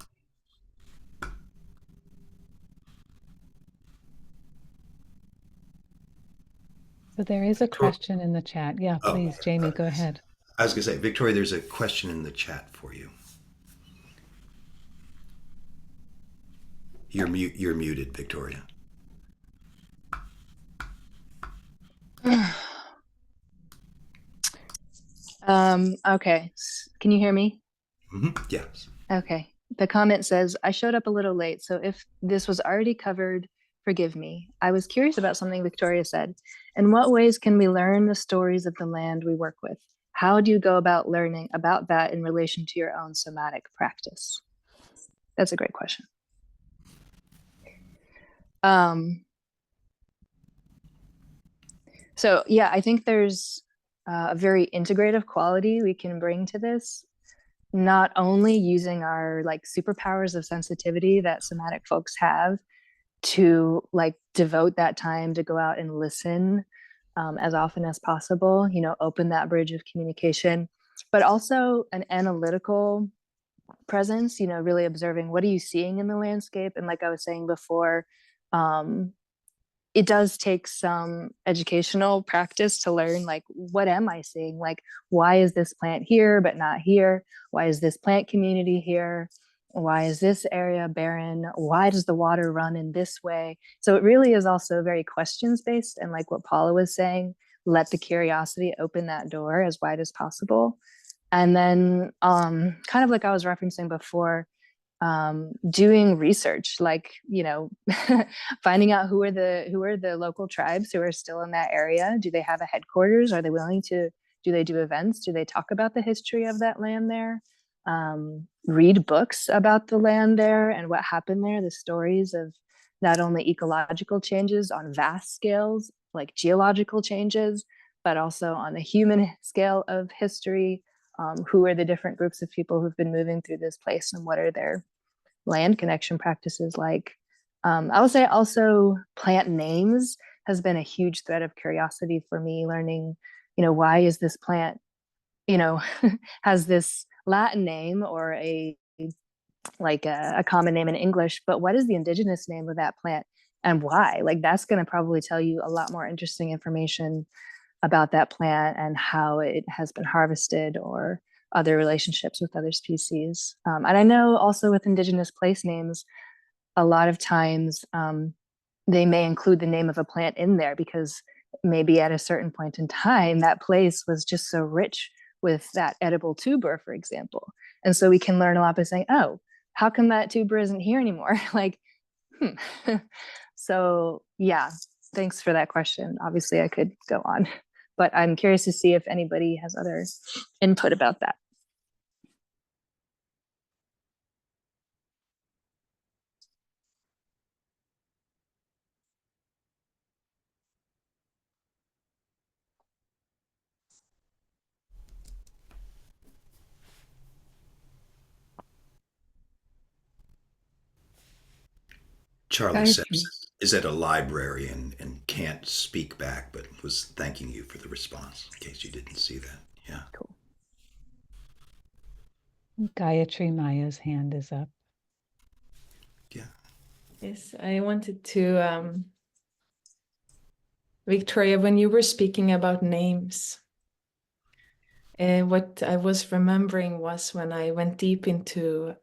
So there is a question in the chat. Yeah, Oh, please, Jamie, go ahead. I was going to say, Victoria, there's a question in the chat for you. You're muted, Victoria. Okay, can you hear me? Yes. Okay. The comment says, I showed up a little late, so if this was already covered, forgive me. I was curious about something Victoria said. In what ways can we learn the stories of the land we work with? How do you go about learning about that in relation to your own somatic practice? That's a great question. So yeah, I think there's a very integrative quality we can bring to this, not only using our like superpowers of sensitivity that somatic folks have to like devote that time to go out and listen as often as possible, you know, open that bridge of communication, but also an analytical presence, you know, really observing what are you seeing in the landscape. And like I was saying before, it does take some educational practice to learn, like, what am I seeing? Like, why is this plant here but not here? Why is this plant community here? Why is this area barren? Why does the water run in this way? So it really is also very questions based. And like what Paula was saying, let the curiosity open that door as wide as possible. And then kind of like I was referencing before, doing research, like, you know, finding out who are the local tribes who are still in that area. Do they have a headquarters? Are they willing to, do they do events? Do they talk about the history of that land there? Read books about the land there and what happened there, the stories of not only ecological changes on vast scales, like geological changes, but also on the human scale of history. Who are the different groups of people who've been moving through this place and what are their land connection practices like? I would say also plant names has been a huge thread of curiosity for me, learning, you know, why is this plant, you know, has this Latin name or a common name in English, but what is the indigenous name of that plant and why? Like that's going to probably tell you a lot more interesting information about that plant and how it has been harvested or other relationships with other species. And I know also with indigenous place names, a lot of times they may include the name of a plant in there because maybe at a certain point in time, that place was just so rich with that edible tuber, for example. And so we can learn a lot by saying, oh, how come that tuber isn't here anymore? Like, So yeah, thanks for that question. Obviously I could go on, but I'm curious to see if anybody has other input about that. Charlie Gayatri. Sepsis is at a library and can't speak back, but was thanking you for the response, in case you didn't see that. Yeah. Cool. Gayatri Maya's hand is up. Yeah. Yes, I wanted to, Victoria, when you were speaking about names, what I was remembering was when I went deep into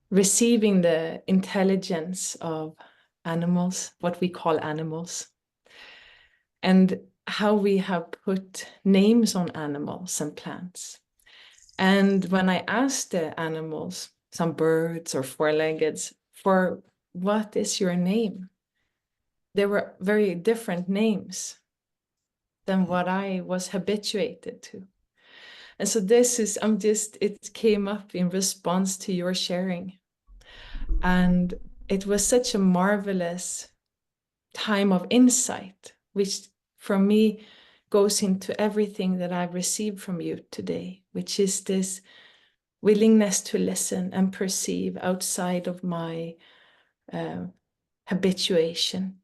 receiving the intelligence of animals, what we call animals, and how we have put names on animals and plants. And when I asked the animals, some birds or four-leggeds, for what is your name? they were very different names than what I was habituated to. And so this is, it came up in response to your sharing. And it was such a marvelous time of insight, which for me goes into everything that I've received from you today, which is this willingness to listen and perceive outside of my habituation.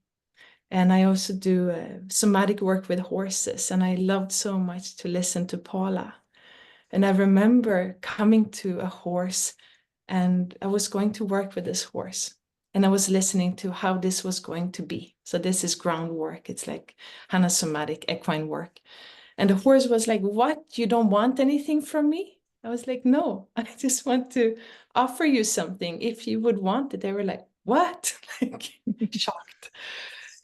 And I also do somatic work with horses, and I loved so much to listen to Paula. And I remember coming to a horse, and I was going to work with this horse, and I was listening to how this was going to be. So this is groundwork. It's like somatic equine work. And the horse was like, "What? You don't want anything from me?" I was like, "No, I just want to offer you something if you would want it." They were like, "What?" Like shocked.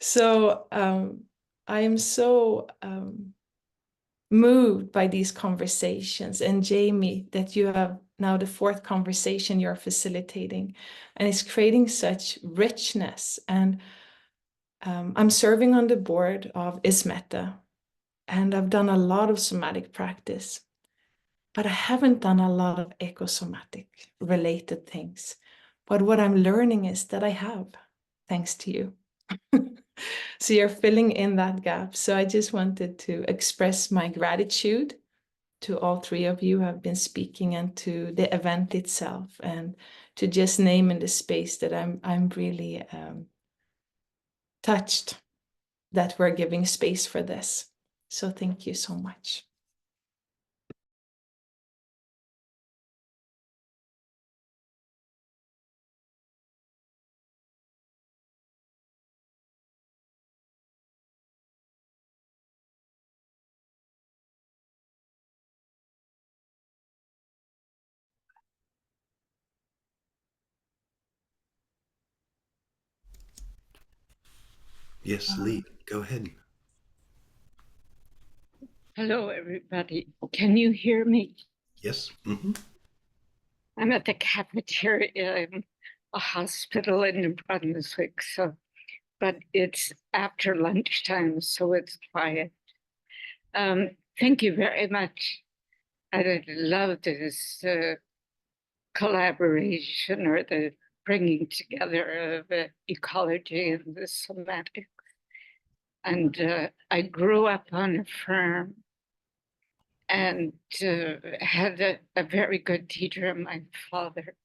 So I am so moved by these conversations. And Jamie, that you have now the fourth conversation you're facilitating, and it's creating such richness. And I'm serving on the board of ISMETA, and I've done a lot of somatic practice, but I haven't done a lot of ecosomatic related things. But what I'm learning is that I have, thanks to you. So you're filling in that gap. So I just wanted to express my gratitude to all three of you who have been speaking, and to the event itself, and to just name in the space that I'm really touched that we're giving space for this. So thank you so much. Yes, Lee, go ahead. Hello, everybody. Can you hear me? Yes. I'm at the cafeteria in a hospital in New Brunswick, but it's after lunchtime, so it's quiet. Thank you very much. I love this collaboration, or the bringing together of ecology and the somatics. And I grew up on a farm, and had a very good teacher, my father,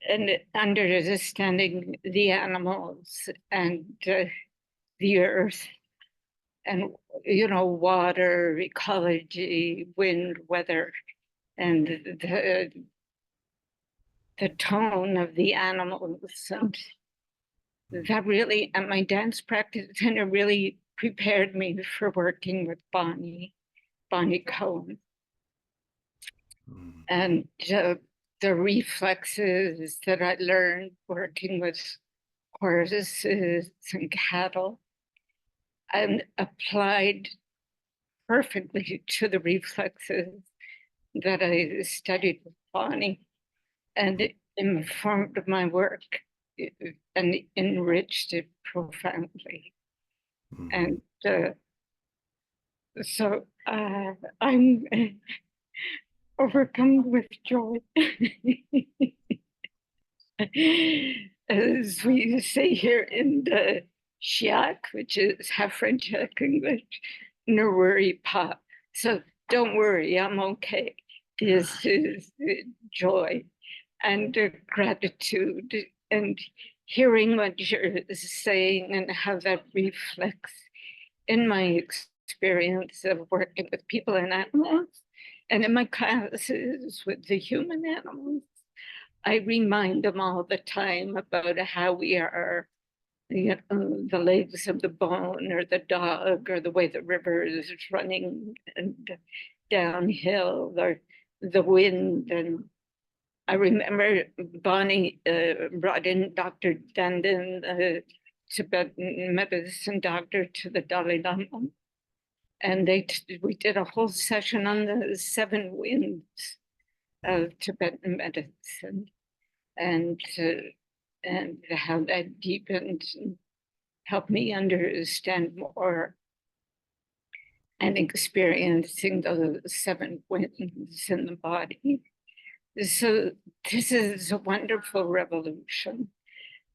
and understanding the animals and the earth, and water, ecology, wind, weather, and the tone of the animals. And that really, and my dance practice, and it really prepared me for working with Bonnie Cohen. And the reflexes that I learned working with horses and cattle, and applied perfectly to the reflexes that I studied with Bonnie, and it informed my work and enriched it profoundly. And so I'm overcome with joy. As we say here in the Shiak, which is half French, half English, no worry, Pa. So don't worry, I'm okay. This is joy and gratitude, and hearing what you're saying and how that reflects in my experience of working with people and animals, and in my classes with the human animals. I remind them all the time about how we are, the legs of the bone, or the dog, or the way the river is running and downhill, or the wind. And I remember Bonnie brought in Dr. Dandin, Tibetan medicine doctor, to the Dalai Lama. And we did a whole session on the 7 winds of Tibetan medicine, and how that deepened, and help me understand more and experiencing those 7 winds in the body. So this is a wonderful revolution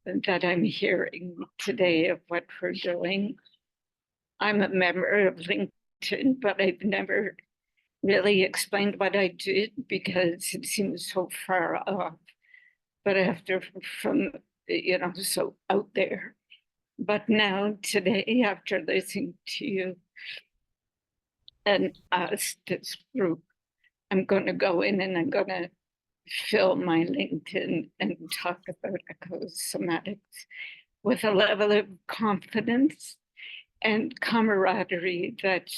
that I'm hearing today of what we're doing. I'm a member of LinkedIn, but I've never really explained what I did because it seems so far off. But after from, so out there. But now today, after listening to you and us, this group, I'm going to go in and I'm going to fill my LinkedIn and talk about ecosomatics with a level of confidence and camaraderie that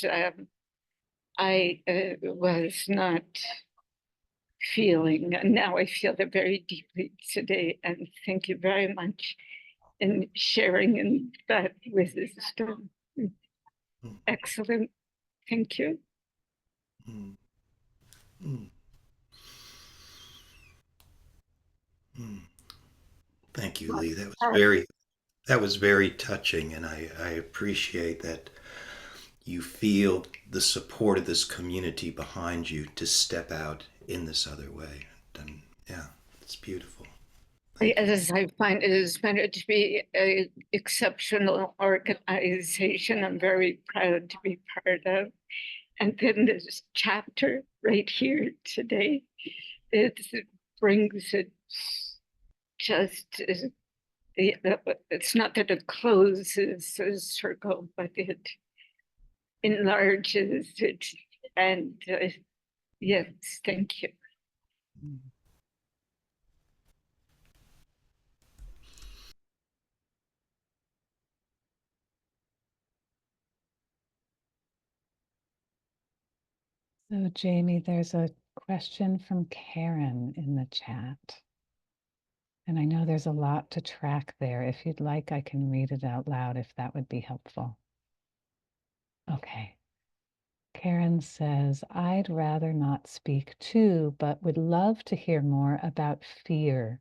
I was not feeling. And now I feel it very deeply today. And thank you very much in sharing in that wisdom. Excellent. Thank you. Mm. Mm. Mm. Thank you, Lee. That was very touching, and I appreciate that you feel the support of this community behind you to step out in this other way. And yeah, it's beautiful. Thank you. As I find it is meant to be an exceptional organization, I'm very proud to be part of. And then this chapter right here today, it brings it just, it's not that it closes a circle, but it enlarges it. And yes, thank you. So Jamie, there's a question from Karen in the chat. And I know there's a lot to track there. If you'd like, I can read it out loud if that would be helpful. Okay. Karen says, I'd rather not speak to, but would love to hear more about fear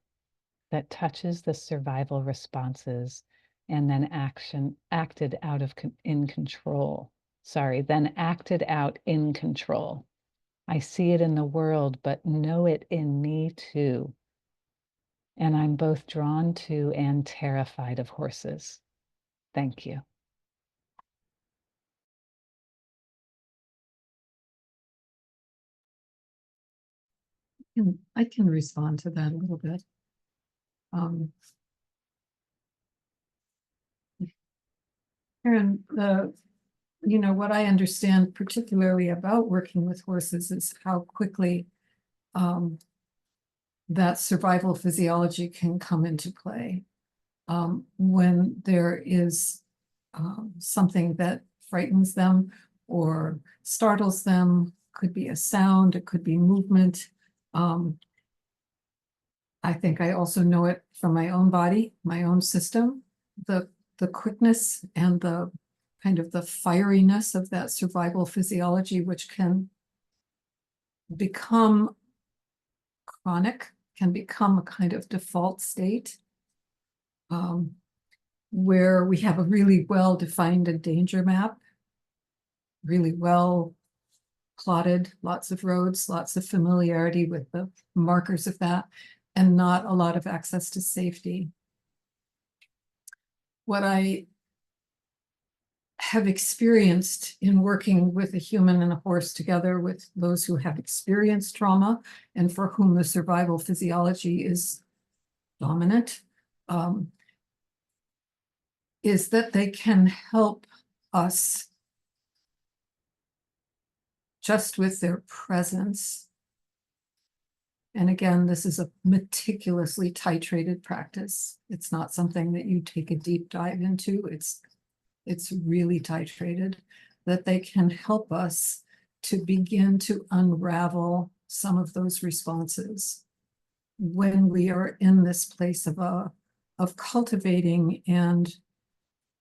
that touches the survival responses and then acted out in control. Then acted out in control. I see it in the world, but know it in me too. And I'm both drawn to and terrified of horses. Thank you. I can respond to that a little bit. Karen, what I understand particularly about working with horses is how quickly that survival physiology can come into play. When there is something that frightens them or startles them, could be a sound, it could be movement. I think I also know it from my own body, my own system, the quickness and the kind of the fieriness of that survival physiology, which can become chronic, can become a kind of default state, where we have a really well-defined danger map, really well plotted, lots of roads, lots of familiarity with the markers of that, and not a lot of access to safety. What I have experienced in working with a human and a horse together with those who have experienced trauma and for whom the survival physiology is dominant, is that they can help us just with their presence. And again, this is a meticulously titrated practice. It's not something that you take a deep dive into. It's really titrated, that they can help us to begin to unravel some of those responses when we are in this place of cultivating and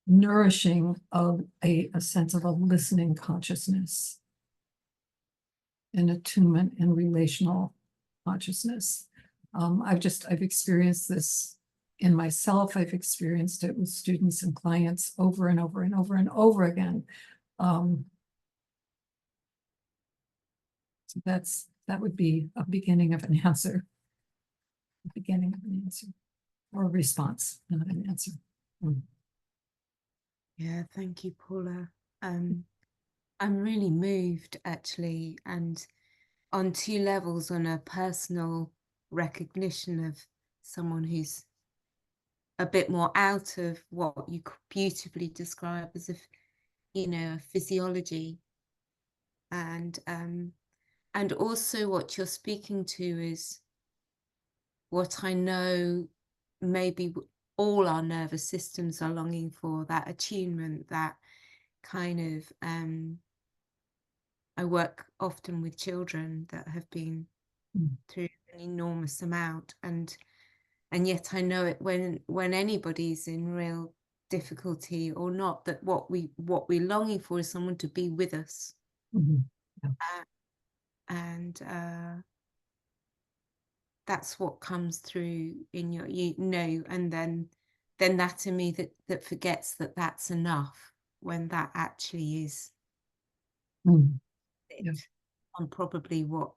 nourishing of a sense of a listening consciousness, an attunement and relational consciousness. I've experienced this in myself, I've experienced it with students and clients over and over and over and over again. So that would be a beginning of an answer. A beginning of an answer. Or a response, not an answer. Yeah, thank you, Paula. I'm really moved, actually, and on two levels: on a personal recognition of someone who's a bit more out of what you could beautifully describe as a physiology, and also what you're speaking to is what I know maybe all our nervous systems are longing for, that attunement, that kind of I work often with children that have been through an enormous amount, and yet I know it when anybody's in real difficulty or not, that what we're longing for is someone to be with us. Yeah. And that's what comes through in your, and then that in me that forgets that that's enough, when that actually is Yeah. it, on probably what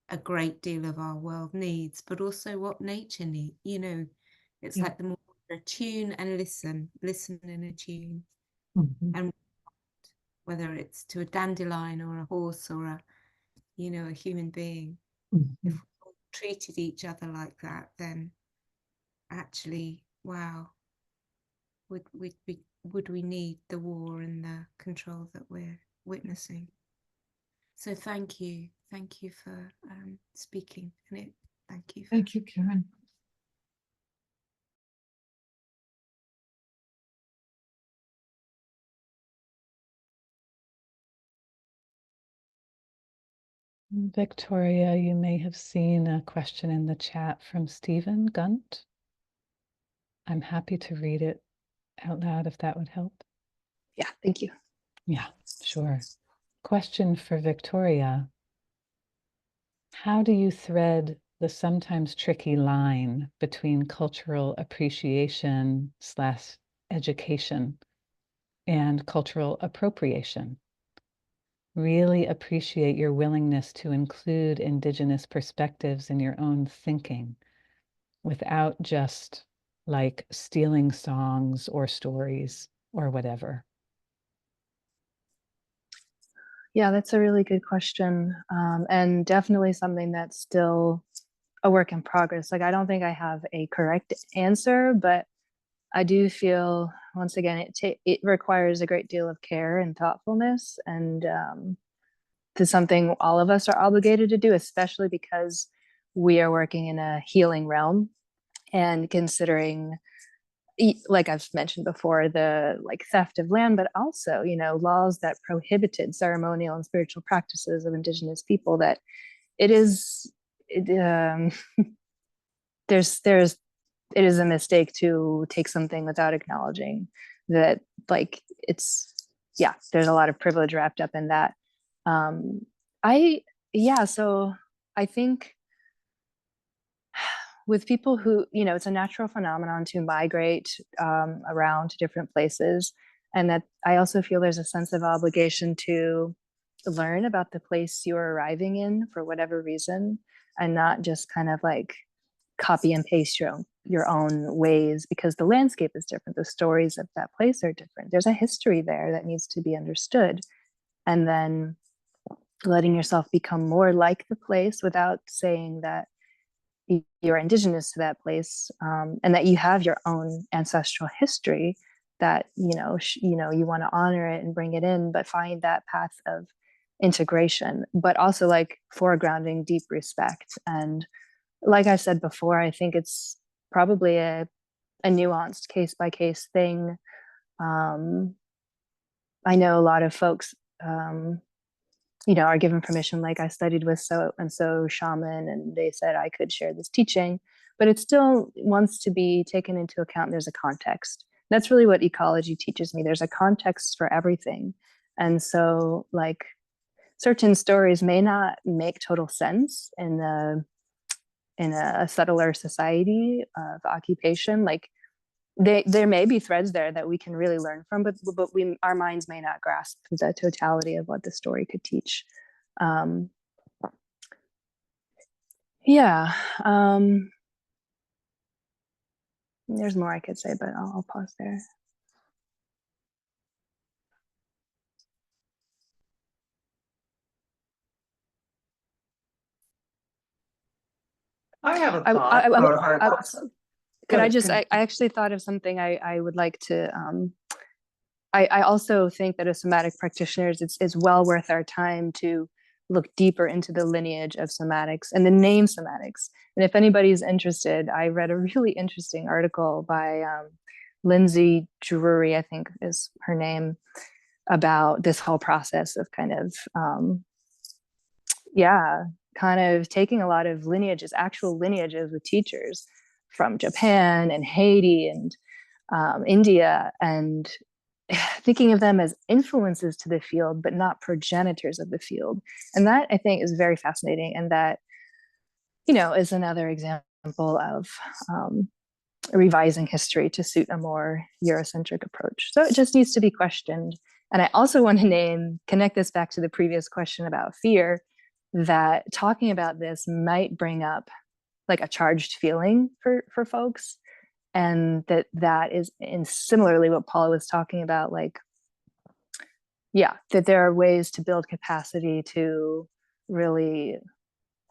a great deal of our world needs, but also what nature needs. It's Yeah. like the more we attune and listen and attune, and whether it's to a dandelion or a horse or a human being, if we all treated each other like that, then actually, wow, would we need the war and the control that we're witnessing? So thank you for speaking, and thank you. Thank you, Karen. Victoria, you may have seen a question in the chat from Stephen Gunt. I'm happy to read it out loud if that would help. Yeah, thank you. Yeah, sure. Question for Victoria. How do you thread the sometimes tricky line between cultural appreciation / education and cultural appropriation? Really appreciate your willingness to include Indigenous perspectives in your own thinking without just like stealing songs or stories or whatever. Yeah, that's a really good question. And definitely something that's still a work in progress. Like, I don't think I have a correct answer, but I do feel, once again, it requires a great deal of care and thoughtfulness, and to something all of us are obligated to do, especially because we are working in a healing realm, and considering, like I've mentioned before, the theft of land, but also, laws that prohibited ceremonial and spiritual practices of Indigenous people, that it is it is a mistake to take something without acknowledging that, there's a lot of privilege wrapped up in that. So I think with people who, it's a natural phenomenon to migrate around to different places. And that I also feel there's a sense of obligation to learn about the place you're arriving in for whatever reason, and not just kind of copy and paste your own ways, because the landscape is different. The stories of that place are different. There's a history there that needs to be understood. And then letting yourself become more like the place without saying that you're Indigenous to that place, and that you have your own ancestral history, that you want to honor it and bring it in, but find that path of integration, but also foregrounding deep respect. And like I said before, I think it's probably a nuanced case by case thing. I know a lot of folks are given permission, like I studied with so and so shaman, and they said I could share this teaching, but it still wants to be taken into account. There's a context. That's really what ecology teaches me. There's a context for everything. And so certain stories may not make total sense in in a subtler society of occupation, like there may be threads there that we can really learn from, but our minds may not grasp the totality of what the story could teach. Yeah. There's more I could say, but I'll pause there. I have a thought. I actually thought of something I would like to, I also think that as somatic practitioners, it's well worth our time to look deeper into the lineage of somatics and the name somatics. And if anybody's interested, I read a really interesting article by Lindsay Drury, I think is her name, about this whole process of kind of, taking a lot of lineages, actual lineages with teachers from Japan and Haiti and India, and thinking of them as influences to the field, but not progenitors of the field. And that, I think, is very fascinating. And that, is another example of revising history to suit a more Eurocentric approach. So it just needs to be questioned. And I also want to connect this back to the previous question about fear, that talking about this might bring up like a charged feeling for folks. And that is in similarly what Paula was talking about, like, that there are ways to build capacity to really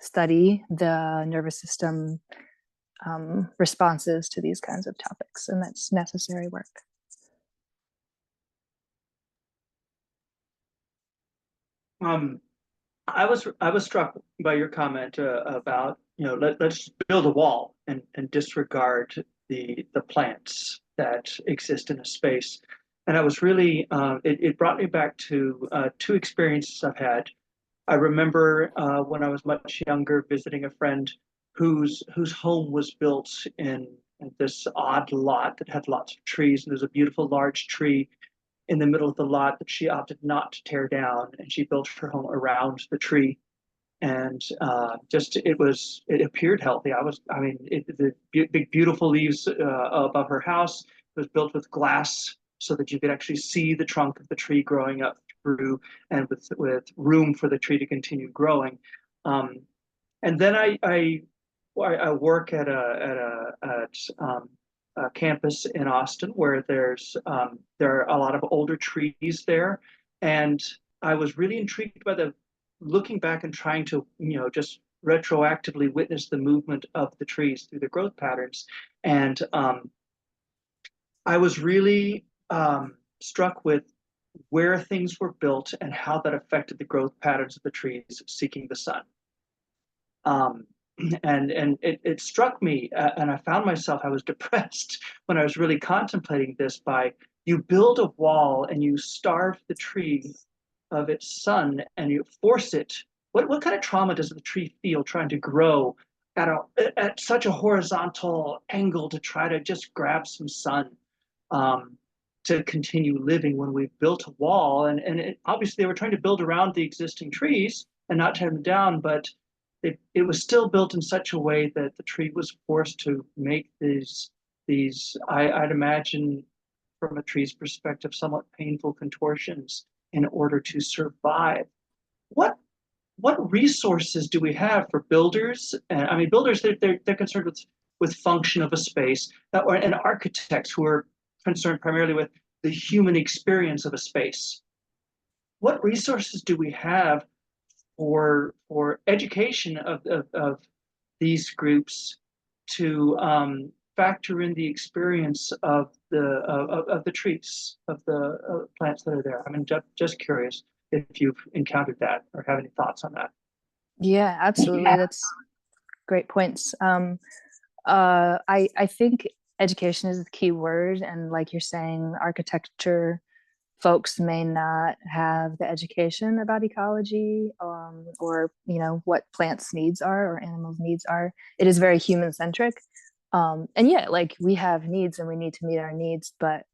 study the nervous system responses to these kinds of topics, and that's necessary work. I was struck by your comment about, let's build a wall and disregard the plants that exist in a space. And I was really, it brought me back to two experiences I've had. I remember when I was much younger visiting a friend whose home was built in this odd lot that had lots of trees, and there's a beautiful large tree in the middle of the lot that she opted not to tear down, and she built her home around the tree. And it appeared healthy. The big beautiful leaves above her house. It was built with glass so that you could actually see the trunk of the tree growing up through, and with room for the tree to continue growing. And then I work at a campus in Austin where there are a lot of older trees there, and I was really intrigued by looking back and trying to just retroactively witness the movement of the trees through the growth patterns. And I was really struck with where things were built and how that affected the growth patterns of the trees seeking the sun. And it struck me, and I found myself, I was depressed when I was really contemplating this. By you build a wall and you starve the tree of its sun and you force it. What kind of trauma does the tree feel trying to grow at such a horizontal angle to try to just grab some sun to continue living, when we've built a wall? And obviously they were trying to build around the existing trees and not tear them down, but it was still built in such a way that the tree was forced to make these I'd imagine from a tree's perspective, somewhat painful contortions in order to survive. What resources do we have for builders? I mean, builders, they're concerned with function of a space, and architects who are concerned primarily with the human experience of a space. What resources do we have for education of these groups to factor in the experience of the trees, of the plants that are there? I mean, just curious if you've encountered that or have any thoughts on that. Yeah, absolutely. That's great points. I think education is the key word, and like you're saying, architecture folks may not have the education about ecology, or what plants' needs are or animals' needs are. It is very human centric, and like we have needs and we need to meet our needs. But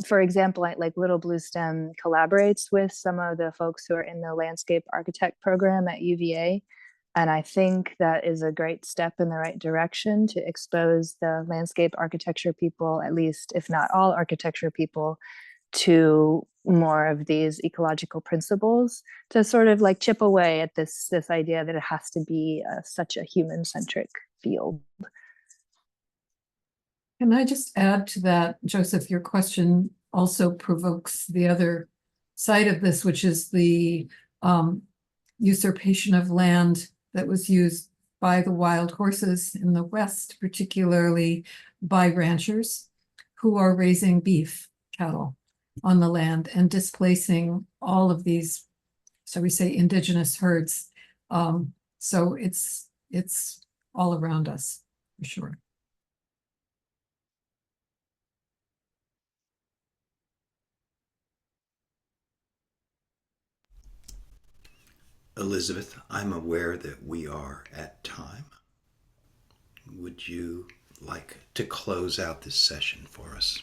for example, like Little Blue Stem collaborates with some of the folks who are in the landscape architect program at UVA, And I think that is a great step in the right direction to expose the landscape architecture people, at least if not all architecture people, to more of these ecological principles, to sort of like chip away at this idea that it has to be such a human-centric field. Can I just add to that, Joseph, your question also provokes the other side of this, which is the usurpation of land that was used by the wild horses in the West, particularly by ranchers who are raising beef cattle on the land and displacing all of these, so we say indigenous herds. So it's all around us, for sure. Elizabeth, I'm aware that we are at time. Would you like to close out this session for us?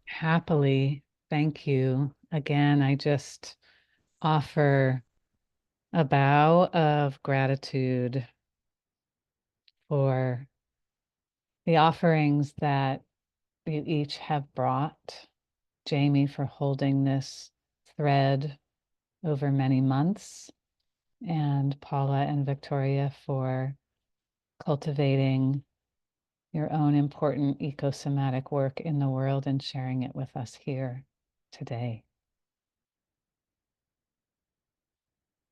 Happily, thank you. Again, I just offer a bow of gratitude for the offerings that you each have brought. Jamie, for holding this thread over many months, and Paula and Victoria for cultivating your own important ecosomatic work in the world and sharing it with us here today.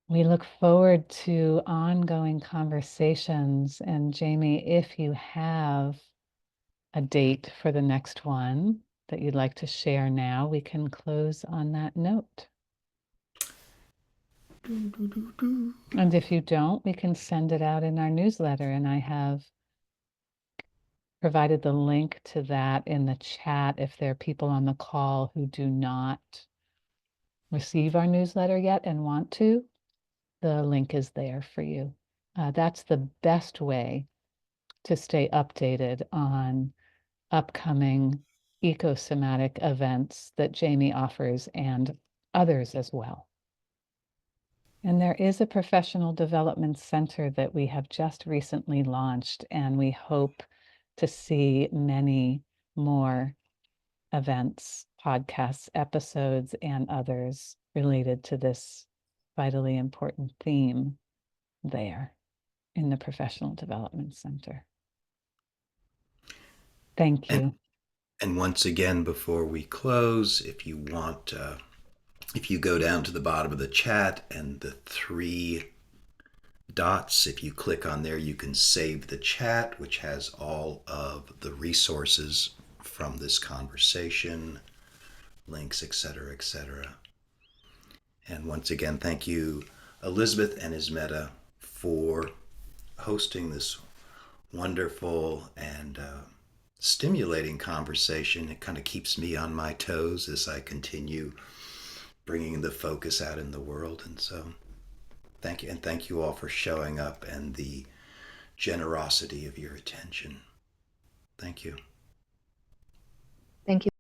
We look forward to ongoing conversations. And Jamie, if you have a date for the next one that you'd like to share now, we can close on that note. And if you don't, we can send it out in our newsletter. And I have provided the link to that in the chat if there are people on the call who do not receive our newsletter yet and want to. The link is there for you. That's the best way to stay updated on upcoming ecosomatic events that Jamie offers and others as well. And there is a professional development center that we have just recently launched, and we hope to see many more events, podcasts, episodes, and others related to this vitally important theme there in the Professional Development Center. Thank you. And once again, before we close, if you want, if you go down to the bottom of the chat and the 3 dots, if you click on there, you can save the chat, which has all of the resources from this conversation, links, etc., etc. And once again, thank you, Elizabeth and ISMETA, for hosting this wonderful and stimulating conversation. It kind of keeps me on my toes as I continue bringing the focus out in the world. And so thank you. And thank you all for showing up and the generosity of your attention. Thank you. Thank you.